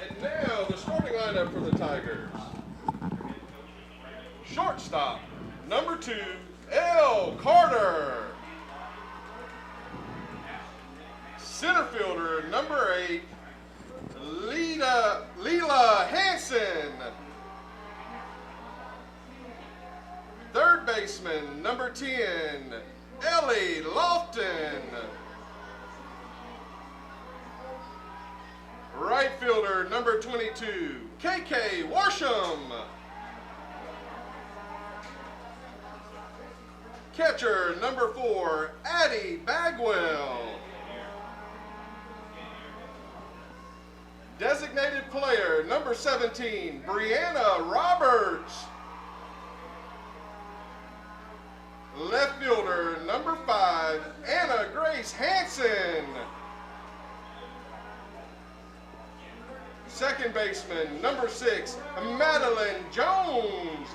And now the starting lineup for the Tigers. Shortstop, number 2, L. Carter. Center fielder, number 8, Leela Hansen. Third baseman, number 10, Ellie Lofton. Right fielder, number 22, KK Warsham. Catcher, number 4, Addie Bagwell. Designated player, number 17, Brianna Roberts. Left fielder, number 5, Anna Grace Hansen. Second baseman, number 6, Madeline Jones.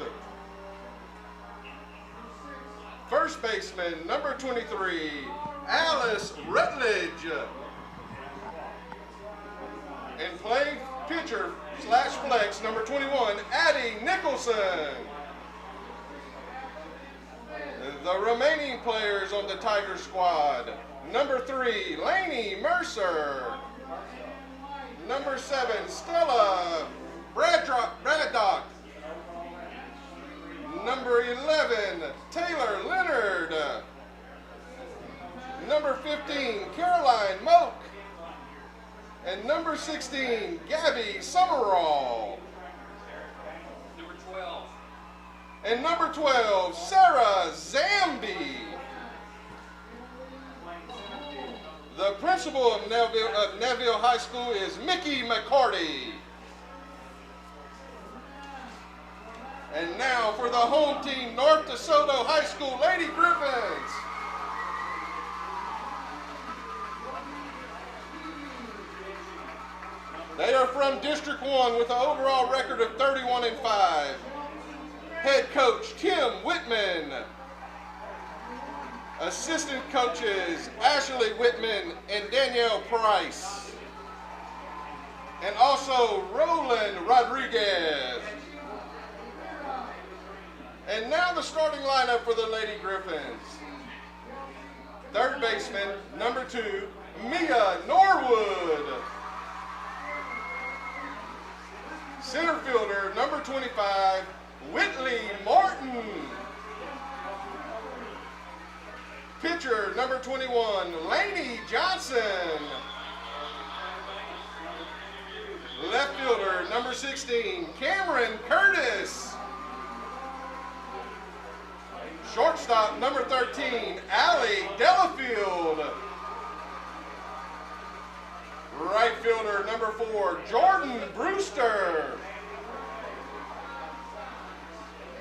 First baseman, number 23, Alice Rutledge. And playing pitcher / flex, number 21, Addie Nicholson. The remaining players on the Tiger squad, number 3, Lainey Mercer. Number 7, Stella Braddock. Number 11, Taylor Leonard. Number 15, Caroline Moak. And number 16, Gabby Summerall. Number 12. And number 12, Sarah Zambi. The principal of Neville High School is Mickey McCarty. And now for the home team, North DeSoto High School Lady Griffins. They are from District 1 with an overall record of 31-5. Head coach, Tim Whitman. Assistant coaches, Ashley Whitman and Danielle Price. And also Roland Rodriguez. And now the starting lineup for the Lady Griffins. Third baseman, number 2, Mia Norwood. Center fielder, number 25, Whitley Martin. Pitcher, number 21, Lainey Johnson. Left fielder, number 16, Cameron Curtis. Shortstop, number 13, Allie Delafield. Right fielder, number 4, Jordan Brewster.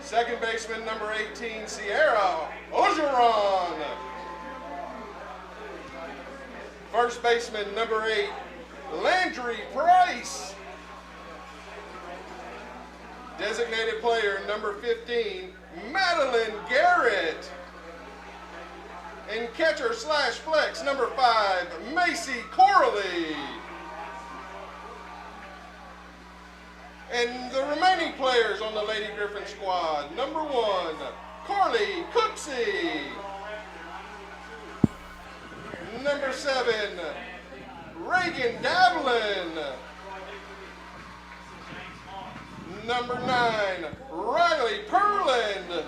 Second baseman, number 18, Sierra Ogeron. First baseman, number 8, Landry Price. Designated player, number 15, Madeline Garrett. And catcher / flex, number 5, Macy Corley. And the remaining players on the Lady Griffin squad, number 1, Carly Cooksey. Number 7, Reagan Davlin. Number 9, Riley Perland.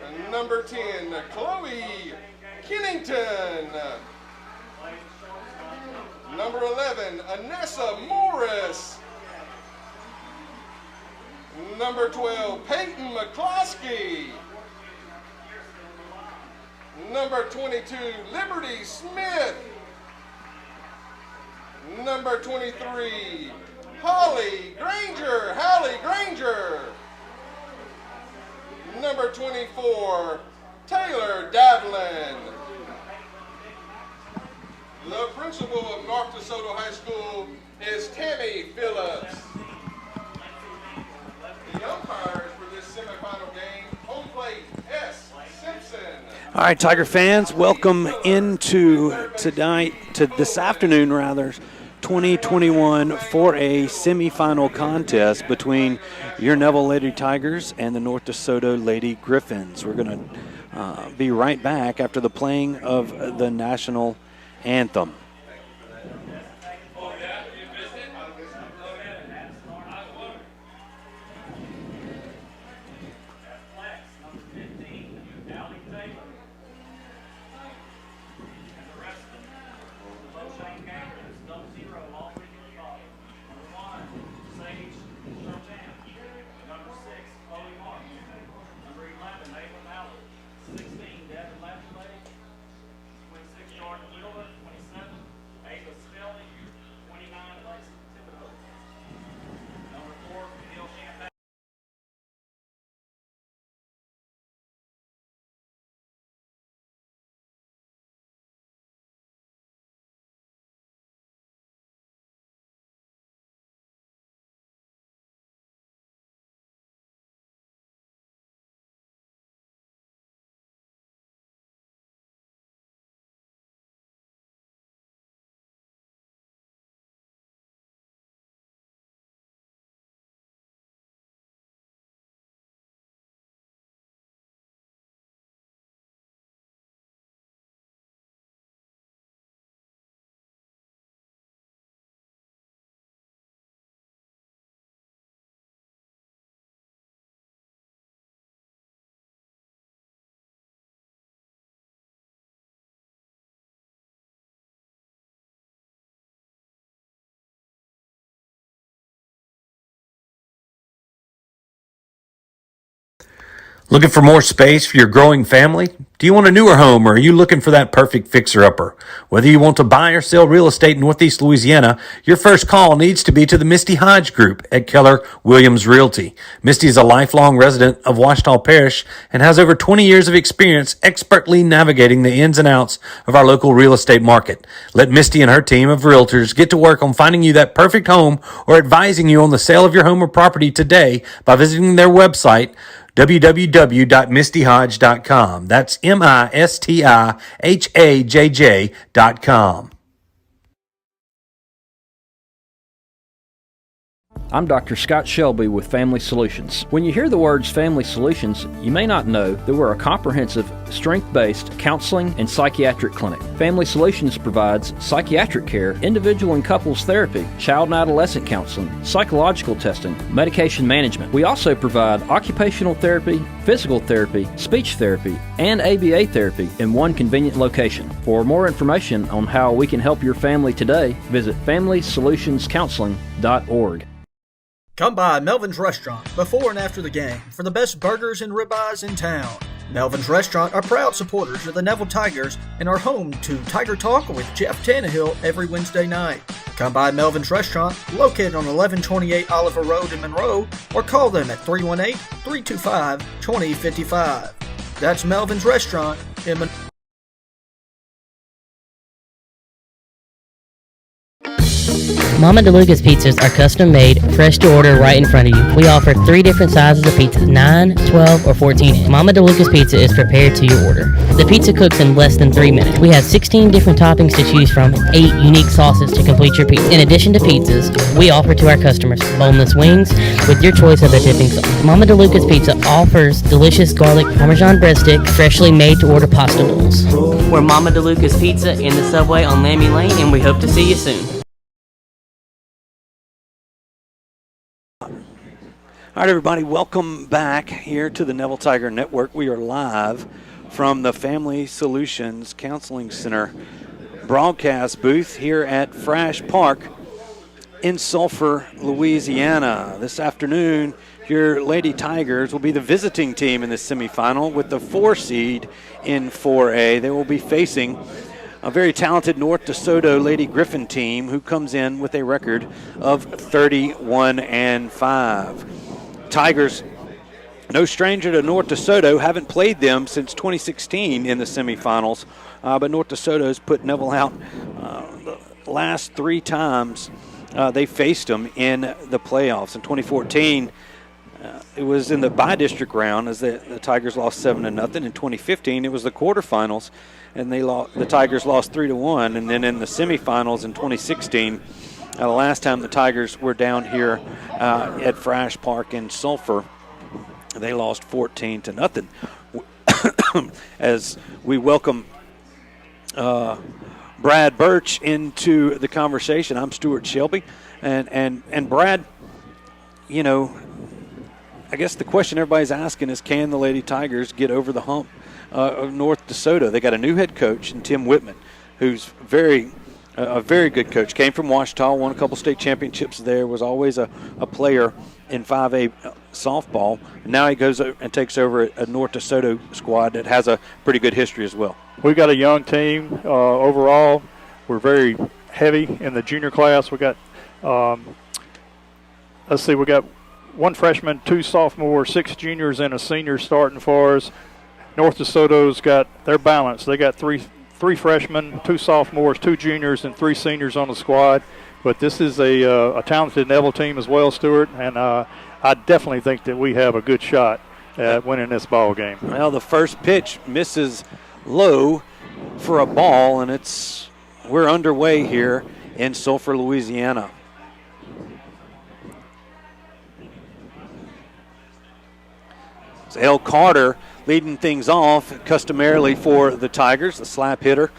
And number 10, Chloe Kennington. Number 11, Anessa Morris. Number 12, Peyton McCloskey. Number 22, Liberty Smith. Number 23, Hallie Granger. Number 24, Taylor Davlin. The principal of North DeSoto High School is Tammy Phillips. The umpires for this semifinal game, home plate, S. Simpson. All right, Tiger fans, welcome into this afternoon, 2021 4A semifinal contest between your Neville Lady Tigers and the North DeSoto Lady Griffins. We're going to be right back after the playing of the national anthem. Looking for more space for your growing family? Do you want a newer home, or are you looking for that perfect fixer-upper? Whether you want to buy or sell real estate in Northeast Louisiana, your first call needs to be to the Misty Hodge Group at Keller Williams Realty. Misty is a lifelong resident of Washita Parish and has over 20 years of experience expertly navigating the ins and outs of our local real estate market. Let Misty and her team of realtors get to work on finding you that perfect home or advising you on the sale of your home or property today by visiting their website, www.mistyhodge.com. That's MISTIHAJJ.com. I'm Dr. Scott Shelby with Family Solutions. When you hear the words Family Solutions, you may not know that we're a comprehensive, strength-based counseling and psychiatric clinic. Family Solutions provides psychiatric care, individual and couples therapy, child and adolescent counseling, psychological testing, medication management. We also provide occupational therapy, physical therapy, speech therapy, and ABA therapy in one convenient location. For more information on how we can help your family today, visit FamilySolutionsCounseling.org. Come by Melvin's Restaurant before and after the game for the best burgers and ribeyes in town. Melvin's Restaurant are proud supporters of the Neville Tigers and are home to Tiger Talk with Jeff Tannehill every Wednesday night. Come by Melvin's Restaurant, located on 1128 Oliver Road in Monroe, or call them at 318-325-2055. That's Melvin's Restaurant in Monroe. Mama DeLuca's pizzas are custom made, fresh to order right in front of you. We offer 3 different sizes of pizzas, 9, 12, or 14 inch. Mama DeLuca's pizza is prepared to your order. The pizza cooks in less than 3 minutes. We have 16 different toppings to choose from and 8 unique sauces to complete your pizza. In addition to pizzas, we offer to our customers boneless wings with your choice of a dipping sauce. Mama DeLuca's Pizza offers delicious garlic Parmesan breadstick, freshly made to order pasta noodles. We're Mama DeLuca's Pizza in the subway on Lammy Lane, and we hope to see you soon. All right, everybody, welcome back here to the Neville Tiger Network. We are live from the Family Solutions Counseling Center broadcast booth here at Frasch Park in Sulphur, Louisiana. This afternoon, your Lady Tigers will be the visiting team in the semifinal with the 4 seed in 4A. They will be facing a very talented North DeSoto Lady Griffin team who comes in with a record of 31-5. Tigers, no stranger to North DeSoto, haven't played them since 2016 in the semifinals, but North DeSoto has put Neville out the last 3 times they faced them in the playoffs. In 2014, it was in the by-district round as the Tigers lost 7-0. In 2015, it was the quarterfinals, and the Tigers lost 3-1. And then in the semifinals in 2016, The last time the Tigers were down here at Frasch Park in Sulphur, they lost 14-0. As we welcome Brad Burch into the conversation, I'm Stewart Shelby, and Brad, you know, I guess the question everybody's asking is, can the Lady Tigers get over the hump of North DeSoto? They got a new head coach in Tim Whitman, who's a very good coach. Came from Ouachita, won a couple state championships there, was always a player in 5A softball. And now he goes and takes over a North DeSoto squad that has a pretty good history as well. We've got a young team overall. We're very heavy in the junior class. We got, we got 1 freshman, 2 sophomores, 6 juniors, and a senior starting for us. North DeSoto's got their balance. They got three freshmen, 2 sophomores, 2 juniors, and 3 seniors on the squad. But this is a talented Neville team as well, Stewart, and I definitely think that we have a good shot at winning this ball game. Well, the first pitch misses low for a ball, and we're underway here in Sulphur, Louisiana. It's L. Carter leading things off, customarily for the Tigers, the slap hitter,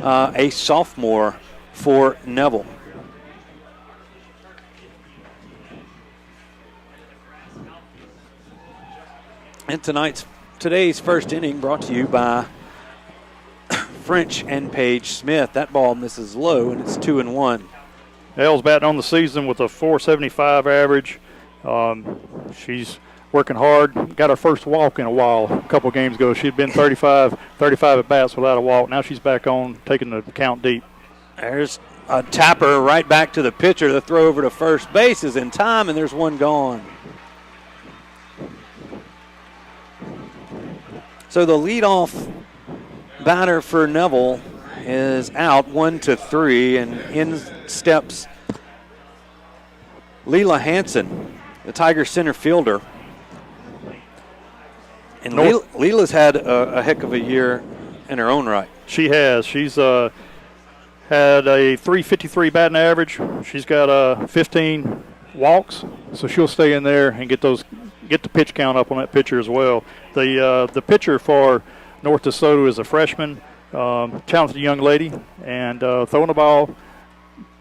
a sophomore for Neville. And today's first inning brought to you by French and Paige Smith. That ball misses low, and it's 2-1. Elle's batting on the season with a .475 average. She's working hard. Got her first walk in a while a couple games ago. She'd been 35 at bats without a walk. Now she's back on, taking the count deep. There's a tapper right back to the pitcher. The throw over to first base is in time, and there's one gone. So the leadoff batter for Neville is out 1-3, and in steps Leela Hansen, the Tiger center fielder. And Leela's had a heck of a year in her own right. She has. She's had a .353 batting average. She's got 15 walks, so she'll stay in there and get the pitch count up on that pitcher as well. The pitcher for North DeSoto is a freshman, talented young lady, and throwing the ball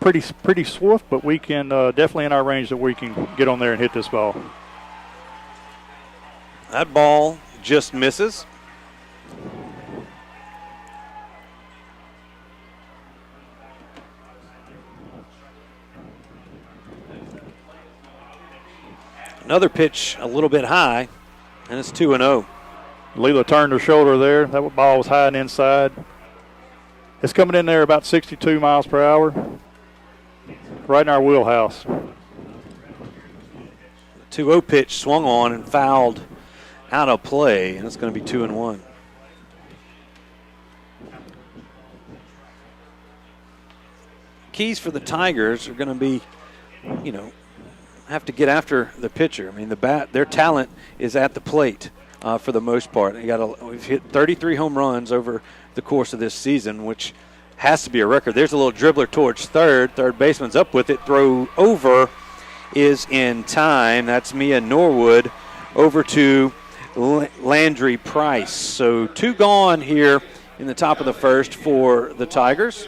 pretty swift, but we can definitely in our range that we can get on there and hit this ball. That ball just misses. Another pitch a little bit high, and it's 2-0. Leela turned her shoulder there. That ball was high and inside. It's coming in there about 62 miles per hour, right in our wheelhouse. The 2-0 pitch swung on and fouled out of play, and it's going to be 2-1. Keys for the Tigers are going to be, have to get after the pitcher. I mean, their talent is at the plate for the most part. We've hit 33 home runs over the course of this season, which has to be a record. There's a little dribbler towards third. Third baseman's up with it. Throw over is in time. That's Mia Norwood over to Landry Price. So 2 gone here in the top of the first for the Tigers.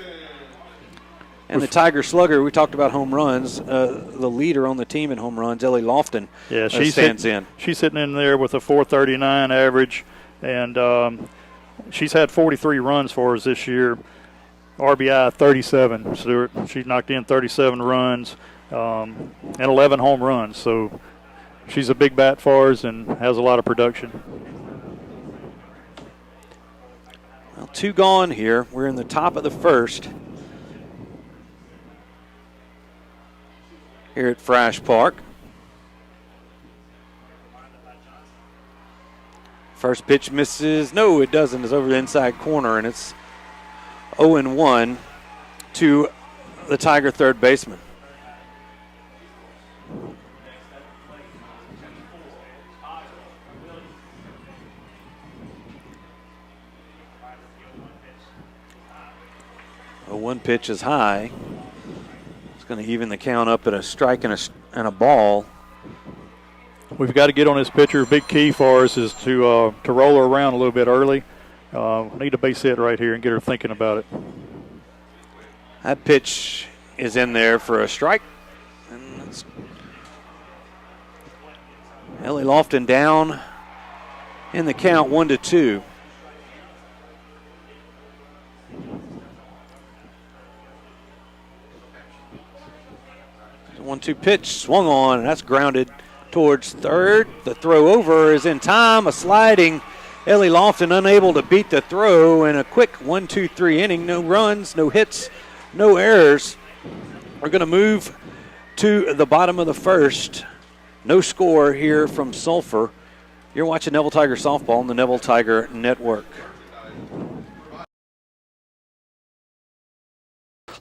And the Tiger slugger, we talked about home runs. The leader on the team in home runs, Ellie Lofton, stands in. She's sitting in there with a .439 average, and she's had 43 runs for us this year. RBI 37, Stewart. She's knocked in 37 runs and 11 home runs. So she's a big bat for us and has a lot of production. Well, 2 gone here. We're in the top of the first here at Frasch Park. First pitch misses. No, it doesn't. It's over the inside corner, and it's 0-1 to the Tiger third baseman. One pitch is high. It's It's going to even the count up at a strike and a ball. We've got to get on this pitcher. Big key for us is to roll her around a little bit early. Need a base hit right here and get her thinking about it. That pitch is in there for a strike. And that's Ellie Lofton down in the count 1-2. 1-2 pitch swung on, and that's grounded towards third. The throw over is in time. A sliding Ellie Lofton unable to beat the throw in a quick 1-2-3 inning. No runs, no hits, no errors. We're going to move to the bottom of the first. No score here from Sulphur. You're watching Neville Tiger Softball on the Neville Tiger Network.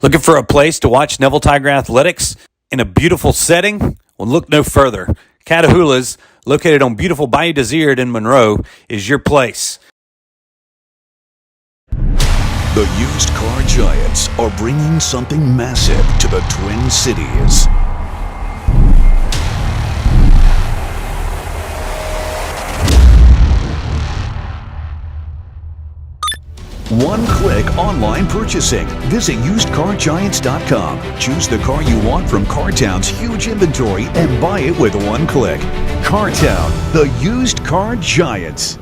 Looking for a place to watch Neville Tiger Athletics in a beautiful setting? Well, look no further. Catahoula's, located on beautiful Bayou Desert in Monroe, is your place. The used car giants are bringing something massive to the Twin Cities. One-click online purchasing. Visit usedcargiants.com. Choose the car you want from CarTown's huge inventory and buy it with one click. CarTown, the used car giants.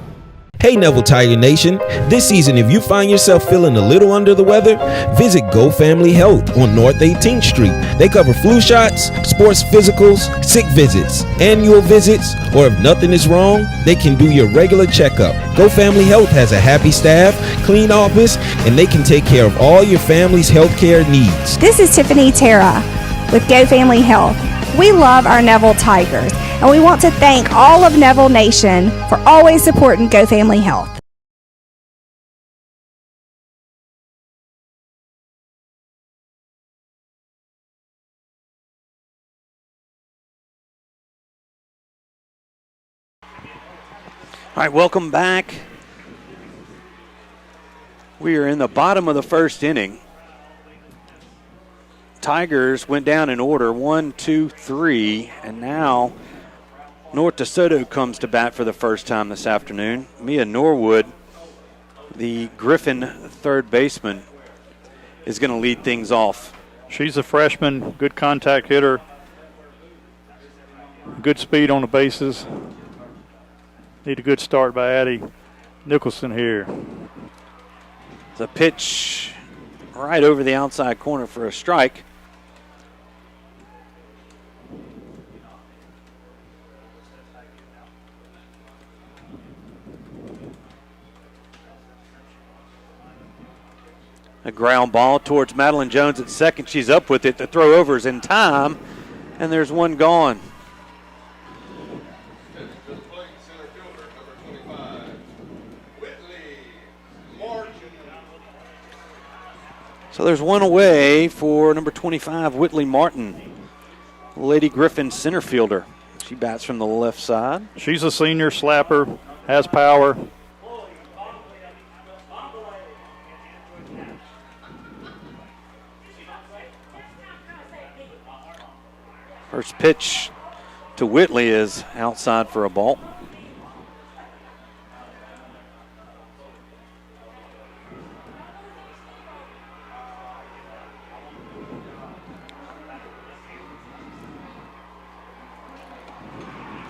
Hey Neville Tiger Nation, this season if you find yourself feeling a little under the weather, visit Go Family Health on North 18th Street. They cover flu shots, sports physicals, sick visits, annual visits, or if nothing is wrong, they can do your regular checkup. Go Family Health has a happy staff, clean office, and they can take care of all your family's healthcare needs. This is Tiffany Terra with Go Family Health. We love our Neville Tigers, and we want to thank all of Neville Nation for always supporting Go Family Health. All right, welcome back. We are in the bottom of the first inning. Tigers went down in order 1, 2, 3, and now North DeSoto comes to bat for the first time this afternoon. Mia Norwood, the Griffin third baseman, is going to lead things off. She's a freshman, good contact hitter, good speed on the bases. Need a good start by Addie Nicholson here. The pitch right over the outside corner for a strike. A ground ball towards Madeline Jones at second. She's up with it. The throw over is in time, and there's one gone. So there's one away for number 25, Whitley Martin, Lady Griffins center fielder. She bats from the left side. She's a senior slapper, has power. First pitch to Whitley is outside for a ball.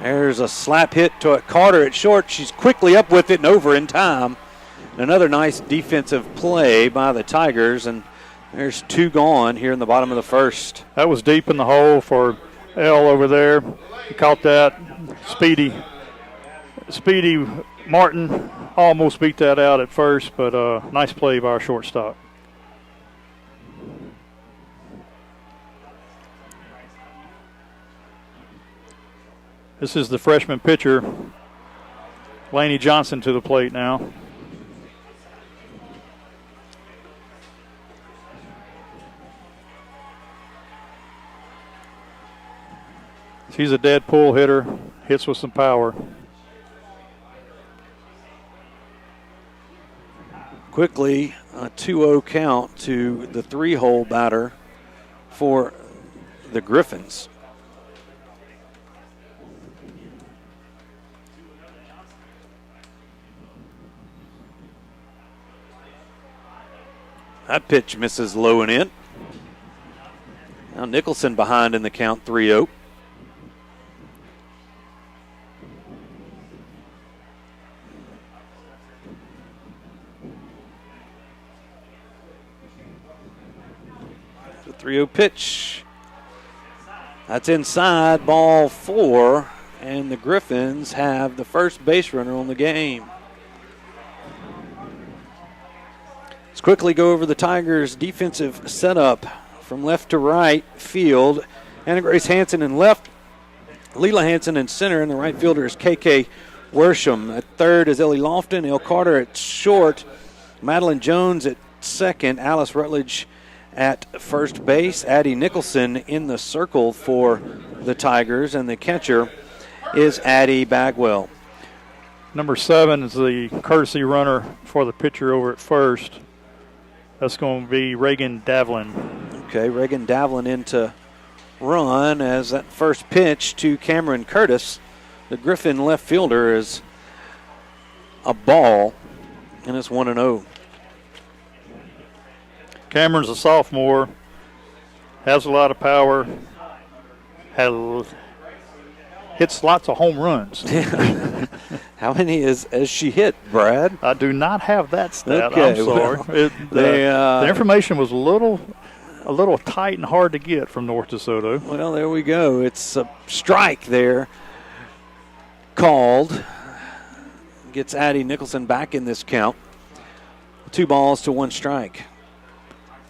There's a slap hit to Carter at short. She's quickly up with it and over in time. Another nice defensive play by the Tigers, and there's two gone here in the bottom of the first. That was deep in the hole for L over there. He caught that. Speedy Martin almost beat that out at first, but nice play by our shortstop. This is the freshman pitcher, Laney Johnson, to the plate now. She's a dead pull hitter, hits with some power. Quickly, a 2-0 count to the 3-hole batter for the Griffins. That pitch misses low and in. Now Nicholson behind in the count, 3-0. The 3-0 pitch. That's inside, ball 4, and the Griffins have the first base runner on the game. Let's quickly go over the Tigers' defensive setup from left to right field. Anna Grace Hansen in left, Leela Hansen in center, and the right fielder is KK Worsham. At third is Ellie Lofton, El Carter at short, Madeline Jones at second, Alice Rutledge at first base, Addie Nicholson in the circle for the Tigers, and the catcher is Addie Bagwell. Number 7 is the courtesy runner for the pitcher over at first. That's going to be Reagan Davlin. Okay, Reagan Davlin in to run as that first pitch to Cameron Curtis. The Griffin left fielder is a ball, and it's 1-0. Cameron's a sophomore, has a lot of power, hits lots of home runs. How many has she hit, Brad? I do not have that stat. Okay, I'm sorry. Well, the information was a little tight and hard to get from North DeSoto. Well, there we go. It's a strike there called. Gets Addie Nicholson back in this count. 2 balls to 1 strike.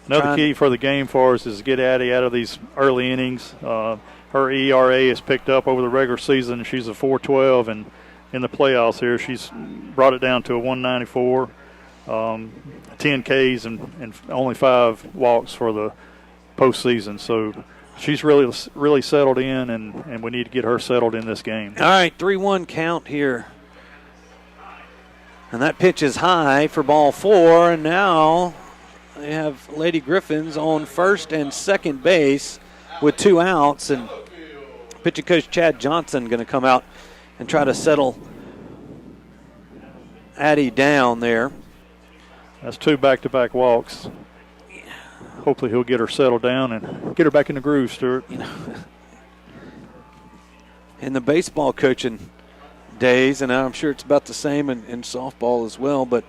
Another key for the game for us is to get Addie out of these early innings. Her ERA has picked up over the regular season. She's a 4.12, and in the playoffs here, she's brought it down to a 1.94, 10 Ks and only 5 walks for the postseason. So she's really settled in, and we need to get her settled in this game. All right, 3-1 count here. And that pitch is high for ball 4, and now they have Lady Griffins on first and second base with 2 outs, and pitching coach Chad Johnson going to come out and try to settle Addie down there. That's 2 back-to-back walks. Hopefully he'll get her settled down and get her back in the groove, Stewart. In the baseball coaching days, and I'm sure it's about the same in softball as well, but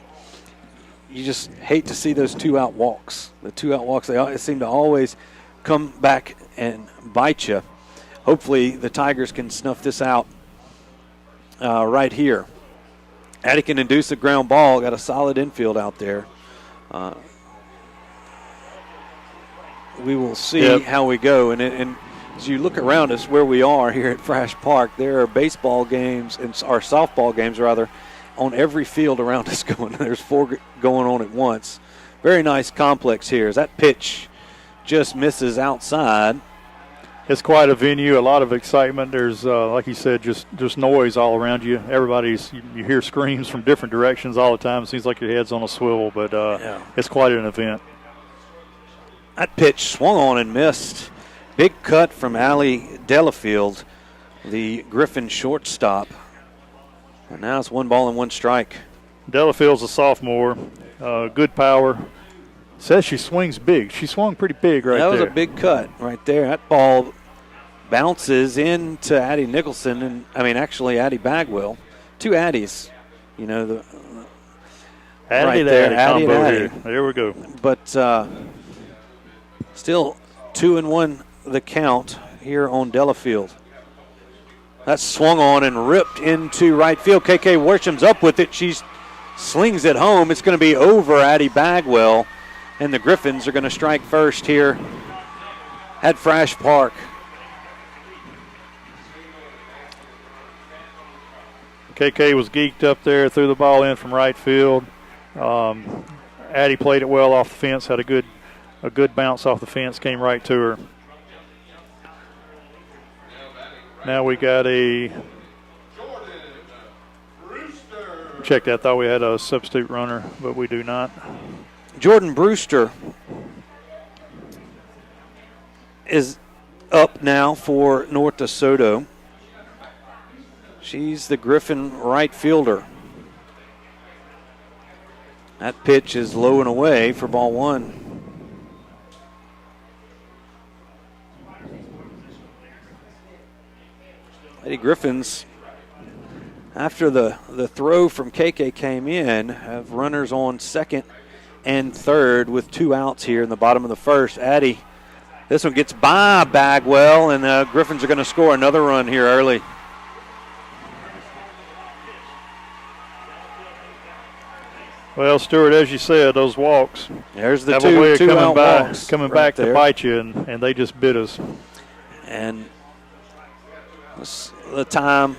you just hate to see those 2-out walks. The 2-out walks, they seem to always come back and bite you. Hopefully the Tigers can snuff this out right here. Addie can induce a ground ball. Got a solid infield out there. We will see how we go. And as you look around us where we are here at Frasch Park, there are baseball games, or softball games rather, on every field around us going. There's 4 going on at once. Very nice complex here. As that pitch just misses outside. It's quite a venue, a lot of excitement. There's, like you said, just noise all around you. You hear screams from different directions all the time. It seems like your head's on a swivel, but it's quite an event. That pitch swung on and missed. Big cut from Allie Delafield, the Griffin shortstop. And now it's 1 ball and 1 strike. Delafield's a sophomore, good power. Says she swings big. She swung pretty big right there. That was a big cut right there. That ball bounces into Addie Nicholson, and actually Addie Bagwell. 2 Addies, Addie right there. Addie and Addie. There we go. But still 2-1 the count here on Delafield. That swung on and ripped into right field. KK Worsham's up with it. She slings it home. It's going to be over Addie Bagwell. And the Griffins are going to strike first here at Frasch Park. KK was geeked up there, threw the ball in from right field. Addie played it well off the fence, had a good bounce off the fence, came right to her. Now we got check that. I thought we had a substitute runner, but we do not. Jordan Brewster is up now for North DeSoto. She's the Griffin right fielder. That pitch is low and away for ball one. Lady Griffins, after the throw from KK came in, have runners on second and third with 2 outs here in the bottom of the first. Addie, this one gets by Bagwell, and the Griffins are going to score another run here early. Well, Stewart, as you said, those walks There's the have two, a way of two coming out back, walks coming right back there. to bite you, and they just bit us. And the time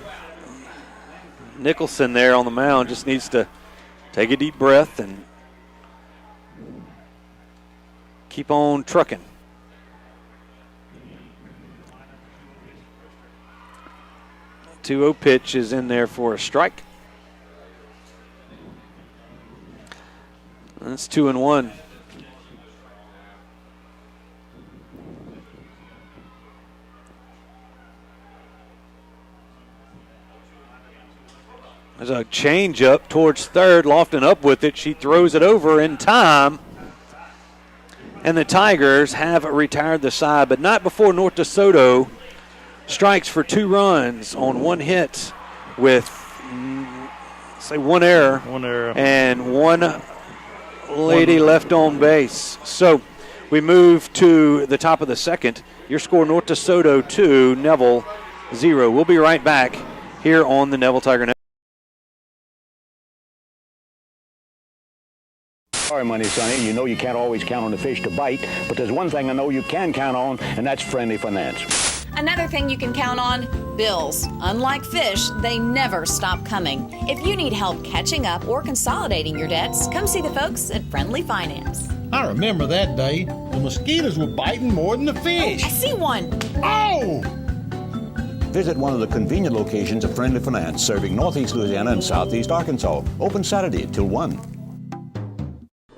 Nicholson there on the mound just needs to take a deep breath and keep on trucking. The 2-0 pitch is in there for a strike. That's 2-1. There's a change up towards third. Lofton up with it. She throws it over in time. And the Tigers have retired the side, but not before North DeSoto strikes for 2 runs on 1 hit with, say, 1 error. 1 error. And 1 lady left on base. So we move to the top of the second. Your score, North DeSoto 2, Neville 0. We'll be right back here on the Neville Tiger Network. Sorry, Money Sonny, you know you can't always count on the fish to bite, but there's one thing I know you can count on, and that's friendly finance. Another thing you can count on, bills. Unlike fish, they never stop coming. If you need help catching up or consolidating your debts, come see the folks at Friendly Finance. I remember that day. The mosquitoes were biting more than the fish. I see one. Oh! Visit one of the convenient locations of Friendly Finance, serving Northeast Louisiana and Southeast Arkansas. Open Saturday till 1.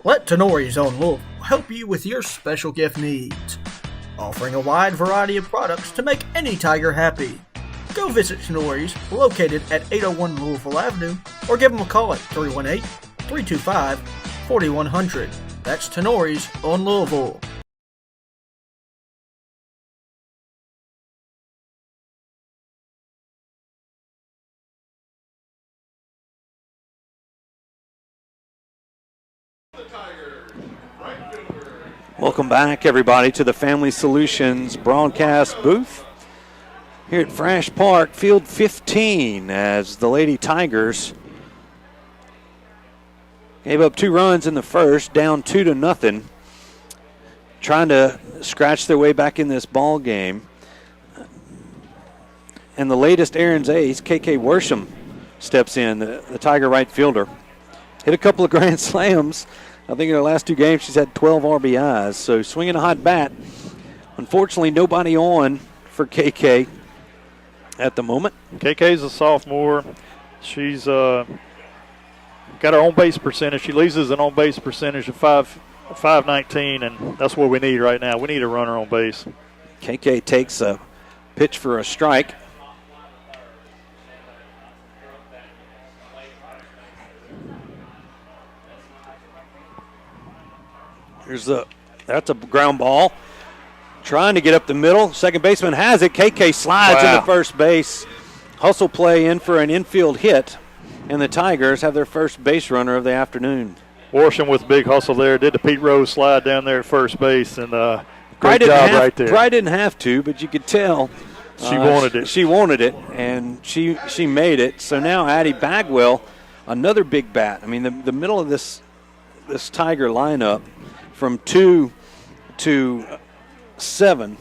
Let Tenori's Own Louisville help you with your special gift needs, offering a wide variety of products to make any Tiger happy. Go visit Tenori's, located at 801 Louisville Avenue, or give them a call at 318-325-4100. That's Tenori's on Louisville. Welcome back, everybody, to the Family Solutions broadcast booth here at Frasch Park, Field 15, as the Lady Tigers gave up 2 runs in the first, down 2-0, trying to scratch their way back in this ball game. And the latest Aaron's ace, KK Worsham, steps in, the Tiger right fielder. Hit a couple of grand slams. I think in her last 2 games she's had 12 RBIs, so swinging a hot bat. Unfortunately, nobody on for KK at the moment. KK's a sophomore. She's got her on-base percentage. She leads us an on-base percentage of 519, and that's what we need right now. We need a runner on base. KK takes a pitch for a strike. That's a ground ball. Trying to get up the middle. Second baseman has it. KK slides into first base. Hustle play in for an infield hit. And the Tigers have their first base runner of the afternoon. Worsham with big hustle there. Did the Pete Rose slide down there at first base. And great job right there. Probably didn't have to, but you could tell. She wanted it. She wanted it, and she made it. So now Addie Bagwell, another big bat. I mean, the middle of this Tiger lineup, from 2 to 7,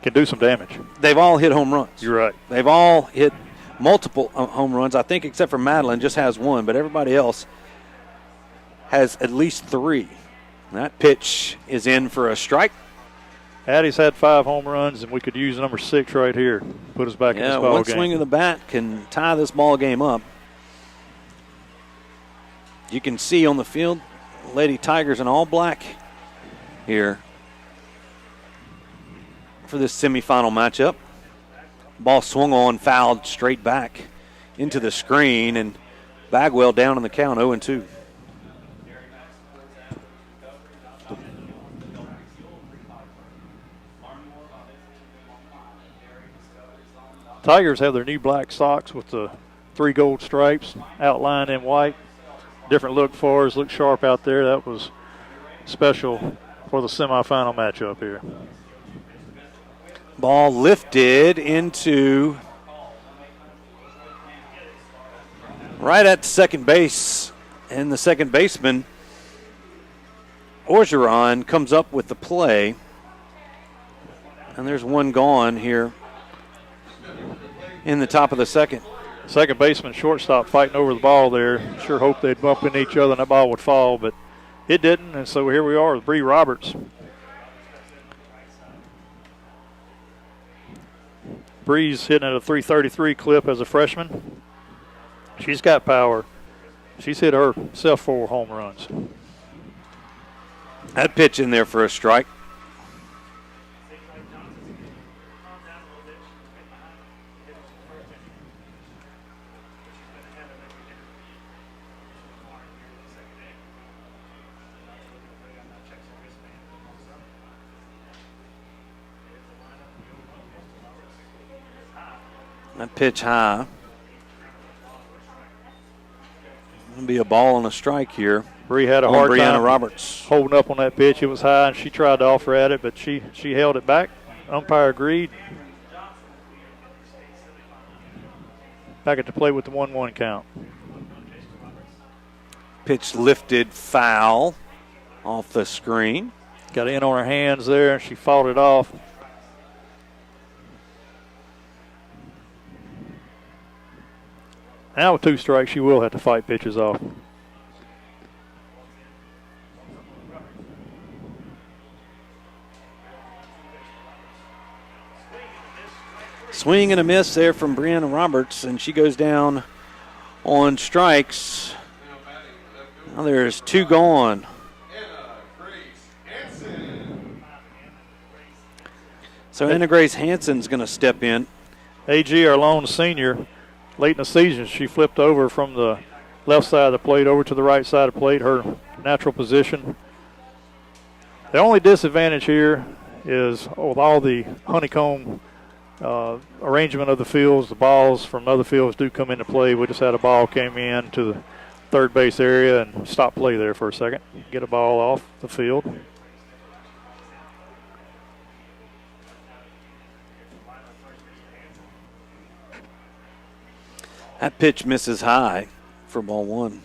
can do some damage. They've all hit home runs. You're right. They've all hit multiple home runs. I think except for Madeline just has 1, but everybody else has at least 3. That pitch is in for a strike. Addie's had 5 home runs, and we could use number 6 right here. Put us back in this ball game. One swing of the bat can tie this ball game up. You can see on the field, Lady Tigers in all black here. for this semifinal matchup. Ball swung on, fouled straight back into the screen, and Bagwell down on the count, 0-2. Tigers have their new black socks with the 3 gold stripes outlined in white. Different look for us, look sharp out there. That was special for the semifinal matchup here. Ball lifted into right at second base, and the second baseman, Orgeron, comes up with the play. And there's one gone here in the top of the second. Second baseman, shortstop fighting over the ball there. Sure hoped they'd bump into each other and that ball would fall, but it didn't, and so here we are with Bree Roberts. Bree's hitting at a .333 clip as a freshman. She's got power. She's hit herself 4 home runs. That pitch in there for a strike. That pitch high. Going to be a ball and a strike here. Bree had a hard Brianna time Roberts holding up on that pitch. It was high, and she tried to offer at it, but she held it back. Umpire agreed. Back at the plate with the 1-1 count. Pitch lifted, foul off the screen. Got in on her hands there, and she fought it off. Now with 2 strikes, she will have to fight pitches off. Swing and a miss there from Brianna Roberts, and she goes down on strikes. Now there's 2 gone. So Anna Grace Hansen's going to step in. AG, our lone senior, late in the season, she flipped over from the left side of the plate over to the right side of the plate, her natural position. The only disadvantage here is with all the honeycomb arrangement of the fields, the balls from other fields do come into play. We just had a ball came in to the third base area and stop play there for a second. Get a ball off the field. That pitch misses high for ball 1.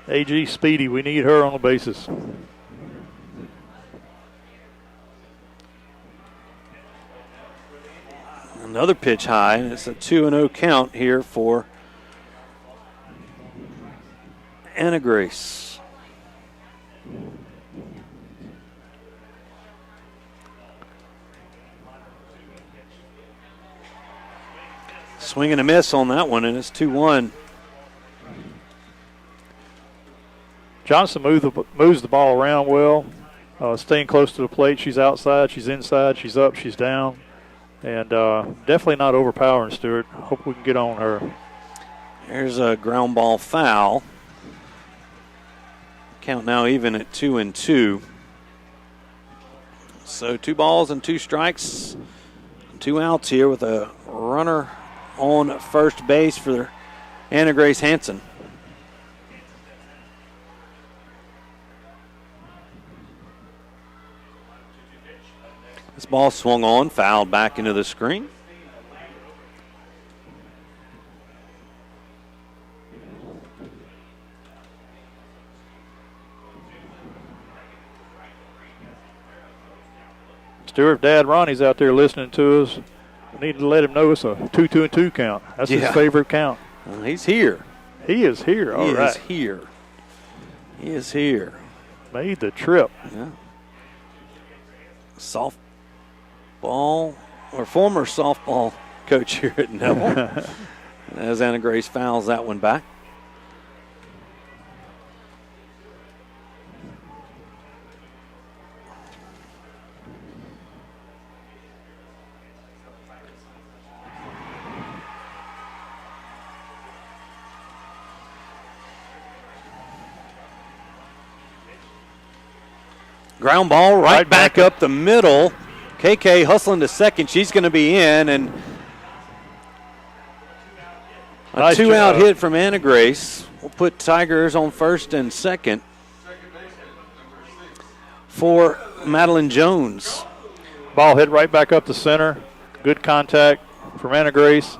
AG speedy. We need her on the bases. Another pitch high, and it's a 2-0 count here for Anna Grace. Swing and a miss on that one, and it's 2-1. Johnson moves the ball around well, staying close to the plate. She's outside, she's inside, she's up, she's down. And definitely not overpowering Stewart. Hope we can get on her. There's a ground ball foul. Count now even at 2-2. So 2 balls and 2 strikes. 2 outs here with a runner on first base for Anna Grace Hansen. This ball swung on, fouled back into the screen. Stewart, Dad Ronnie's out there listening to us. We need to let him know it's a 2-2-2 count. That's his favorite count. He's here. He is here. All right. He is here. He is here. Made the trip. Yeah. Softball, or former softball coach here at Neville. As Anna Grace fouls that one back. Ground ball right back up the middle. KK hustling to second. She's going to be in, and a Nice two-out job. hit from Anna Grace will put Tigers on first and second for Madeline Jones. Ball hit right back up the center. Good contact from Anna Grace.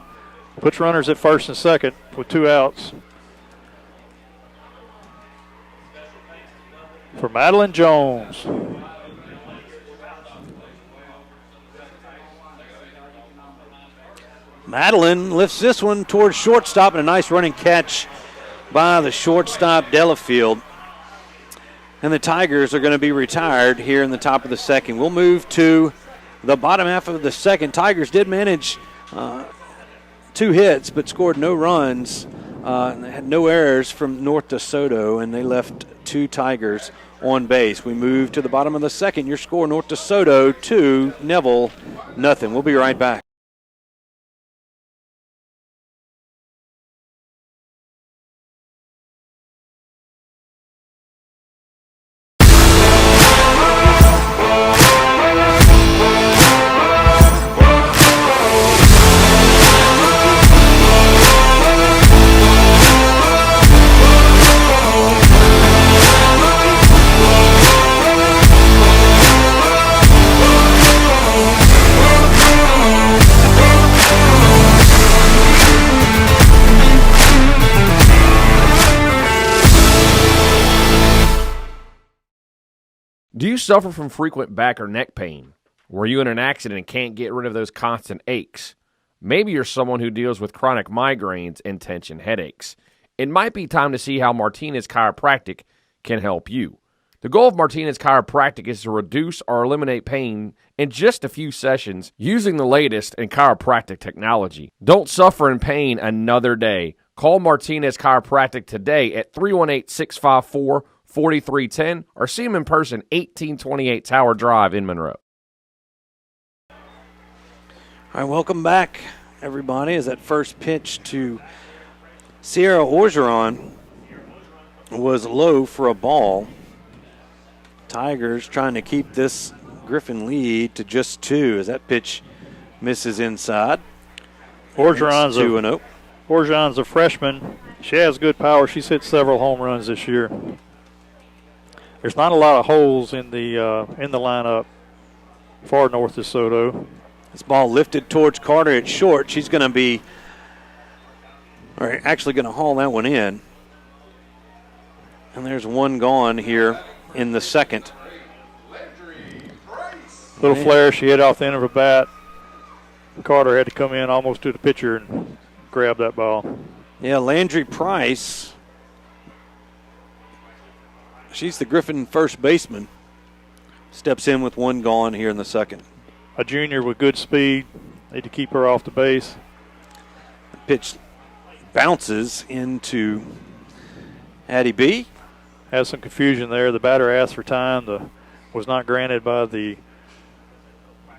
Puts runners at first and second with 2 outs. For Madeline Jones. Madeline lifts this one towards shortstop, and a nice running catch by the shortstop, Delafield. And the Tigers are going to be retired here in the top of the second. We'll move to the bottom half of the second. Tigers did manage 2 hits, but scored no runs. They had no errors from North DeSoto, and they left 2 Tigers on base. We move to the bottom of the second. Your score, North DeSoto 2, Neville nothing. We'll be right back. Do you suffer from frequent back or neck pain? Were you in an accident and can't get rid of those constant aches? Maybe you're someone who deals with chronic migraines and tension headaches. It might be time to see how Martinez Chiropractic can help you. The goal of Martinez Chiropractic is to reduce or eliminate pain in just a few sessions using the latest in chiropractic technology. Don't suffer in pain another day. Call Martinez Chiropractic today at 318-654-4310 or see him in person, 1828 Tower Drive in Monroe. All right, welcome back, everybody, as that first pitch to Sierra Orgeron was low for a ball. Tigers trying to keep this Griffin lead to just 2 as that pitch misses inside. Orgeron's 2-0. Orgeron's a freshman. She has good power. She's hit several home runs this year. There's not a lot of holes in the lineup for North DeSoto. This ball lifted towards Carter at short. She's going to be, or actually going to haul that one in. And there's one gone here in the second. Little flare, she hit off the end of her bat. Carter had to come in almost to the pitcher and grab that ball. Yeah, Landry Price. She's the Griffin first baseman. Steps in with one gone here in the second. A junior with good speed. Need to keep her off the base. Pitch bounces into Addie B. Has some confusion there. The batter asked for time. Was not granted by the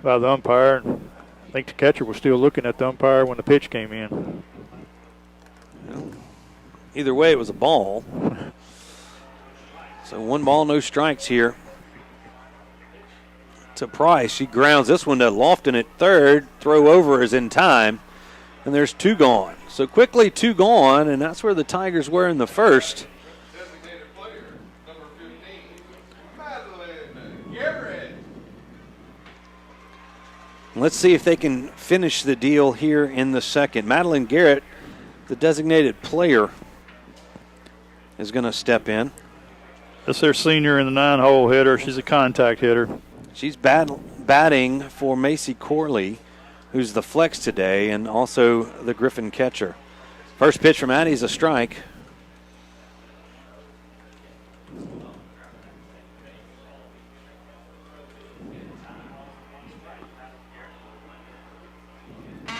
umpire. I think the catcher was still looking at the umpire when the pitch came in. Either way, it was a ball. So 1 ball, no strikes here to Price. She grounds this one to Lofton at third. Throw over is in time. And there's 2 gone. So quickly 2 gone, and that's where the Tigers were in the first. Let's see if they can finish the deal here in the second. Madeline Garrett, the designated player, is going to step in. That's their senior in the 9-hole hitter. She's a contact hitter. She's batting for Macy Corley, who's the flex today, and also the Griffin catcher. First pitch from Addie is a strike.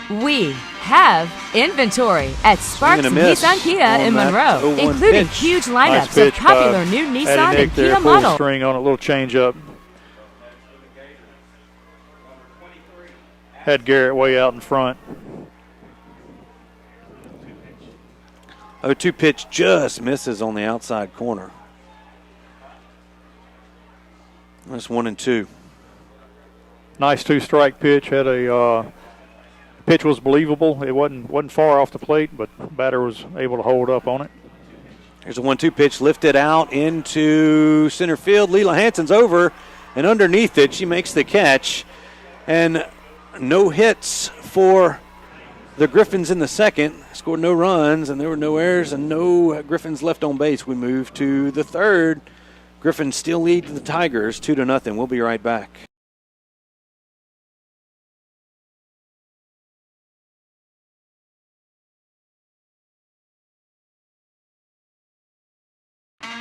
We have inventory at Sparks Nissan Kia in Monroe, including huge lineups of popular new Nissan and Kia models. String on a little change up. Had Garrett way out in front. 0-2 pitch just misses on the outside corner. That's 1-2. Nice 2-strike pitch. Had a pitch was believable. It wasn't far off the plate, but batter was able to hold up on it. Here's a 1-2 pitch lifted out into center field. Leela Hansen's over and underneath it. She makes the catch. And no hits for the Griffins in the second. Scored no runs, and there were no errors and no Griffins left on base. We move to the third. Griffins still lead the Tigers 2-0. We'll be right back.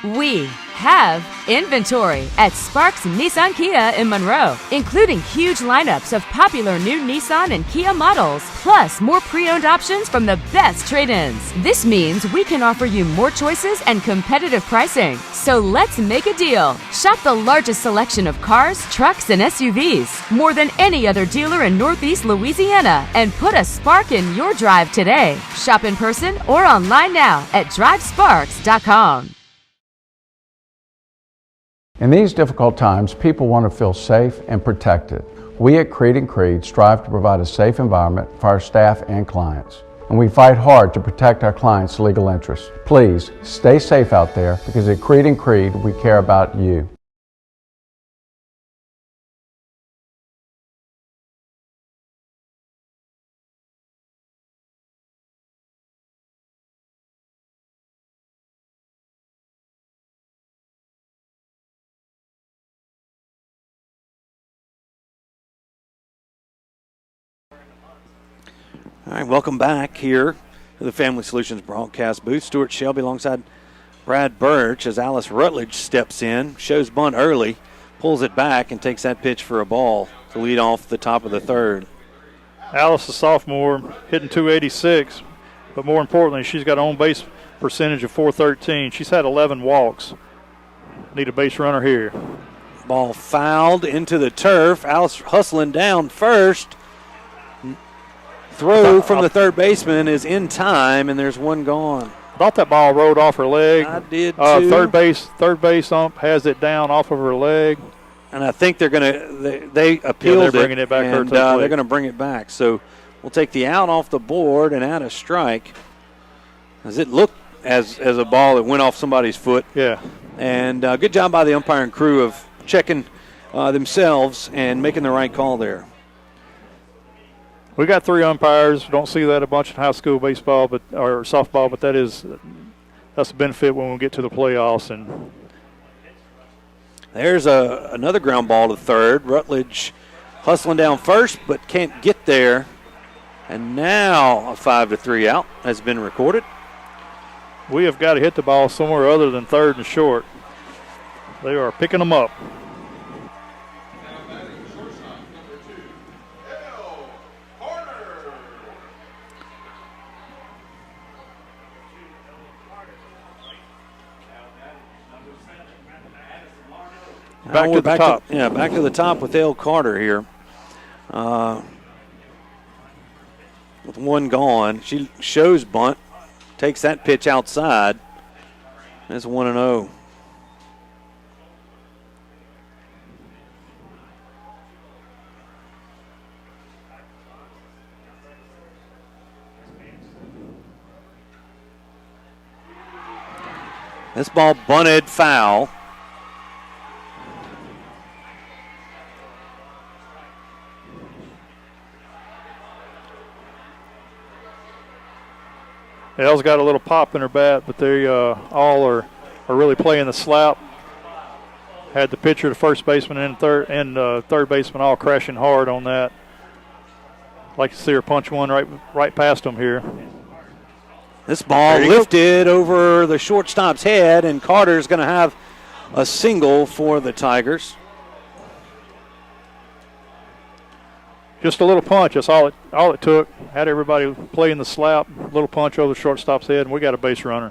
We have inventory at Sparks Nissan Kia in Monroe, including huge lineups of popular new Nissan and Kia models, plus more pre-owned options from the best trade-ins. This means we can offer you more choices and competitive pricing. So let's make a deal. Shop the largest selection of cars, trucks, and SUVs, more than any other dealer in Northeast Louisiana, and put a spark in your drive today. Shop in person or online now at drivesparks.com. In these difficult times, people want to feel safe and protected. We at Creed & Creed strive to provide a safe environment for our staff and clients. And we fight hard to protect our clients' legal interests. Please, stay safe out there, because at Creed & Creed, we care about you. All right, welcome back here to the Family Solutions broadcast booth. Stewart, Shelby alongside Brad Burch as Alice Rutledge steps in, shows bunt early, pulls it back, and takes that pitch for a ball to lead off the top of the third. Alice, a sophomore, hitting .286, but more importantly, she's got an on-base percentage of .413. She's had 11 walks. Need a base runner here. Ball fouled into the turf. Alice hustling down first. Throw from the third baseman is in time, and there's one gone. Thought that ball rolled off her leg. I did too. Third base ump has it down off of her leg. And I think they're going to they appealed they're bringing it back and they're going to bring it back. So we'll take the out off the board and add a strike. As it looked as a ball that went off somebody's foot. Yeah. And good job by the umpiring crew of checking themselves and making the right call there. We got 3 umpires. Don't see that a bunch in high school baseball, or softball, but that's a benefit when we get to the playoffs. And there's another ground ball to third. Rutledge hustling down first, but can't get there. And now a 5-3 out has been recorded. We have got to hit the ball somewhere other than third and short. They are picking them up. Back to the top. Back to the top with L. Carter here. With one gone. She shows bunt. Takes that pitch outside. That's 1-0. This ball bunted foul. Elle's got a little pop in her bat, but they all are really playing the slap. Had the pitcher, the first baseman, and third baseman all crashing hard on that. Like to see her punch one right past them here. This ball lifted over the shortstop's head, and Carter's going to have a single for the Tigers. Just a little punch. That's all it took. Had everybody playing the slap. Little punch over the shortstop's head, and we got a base runner.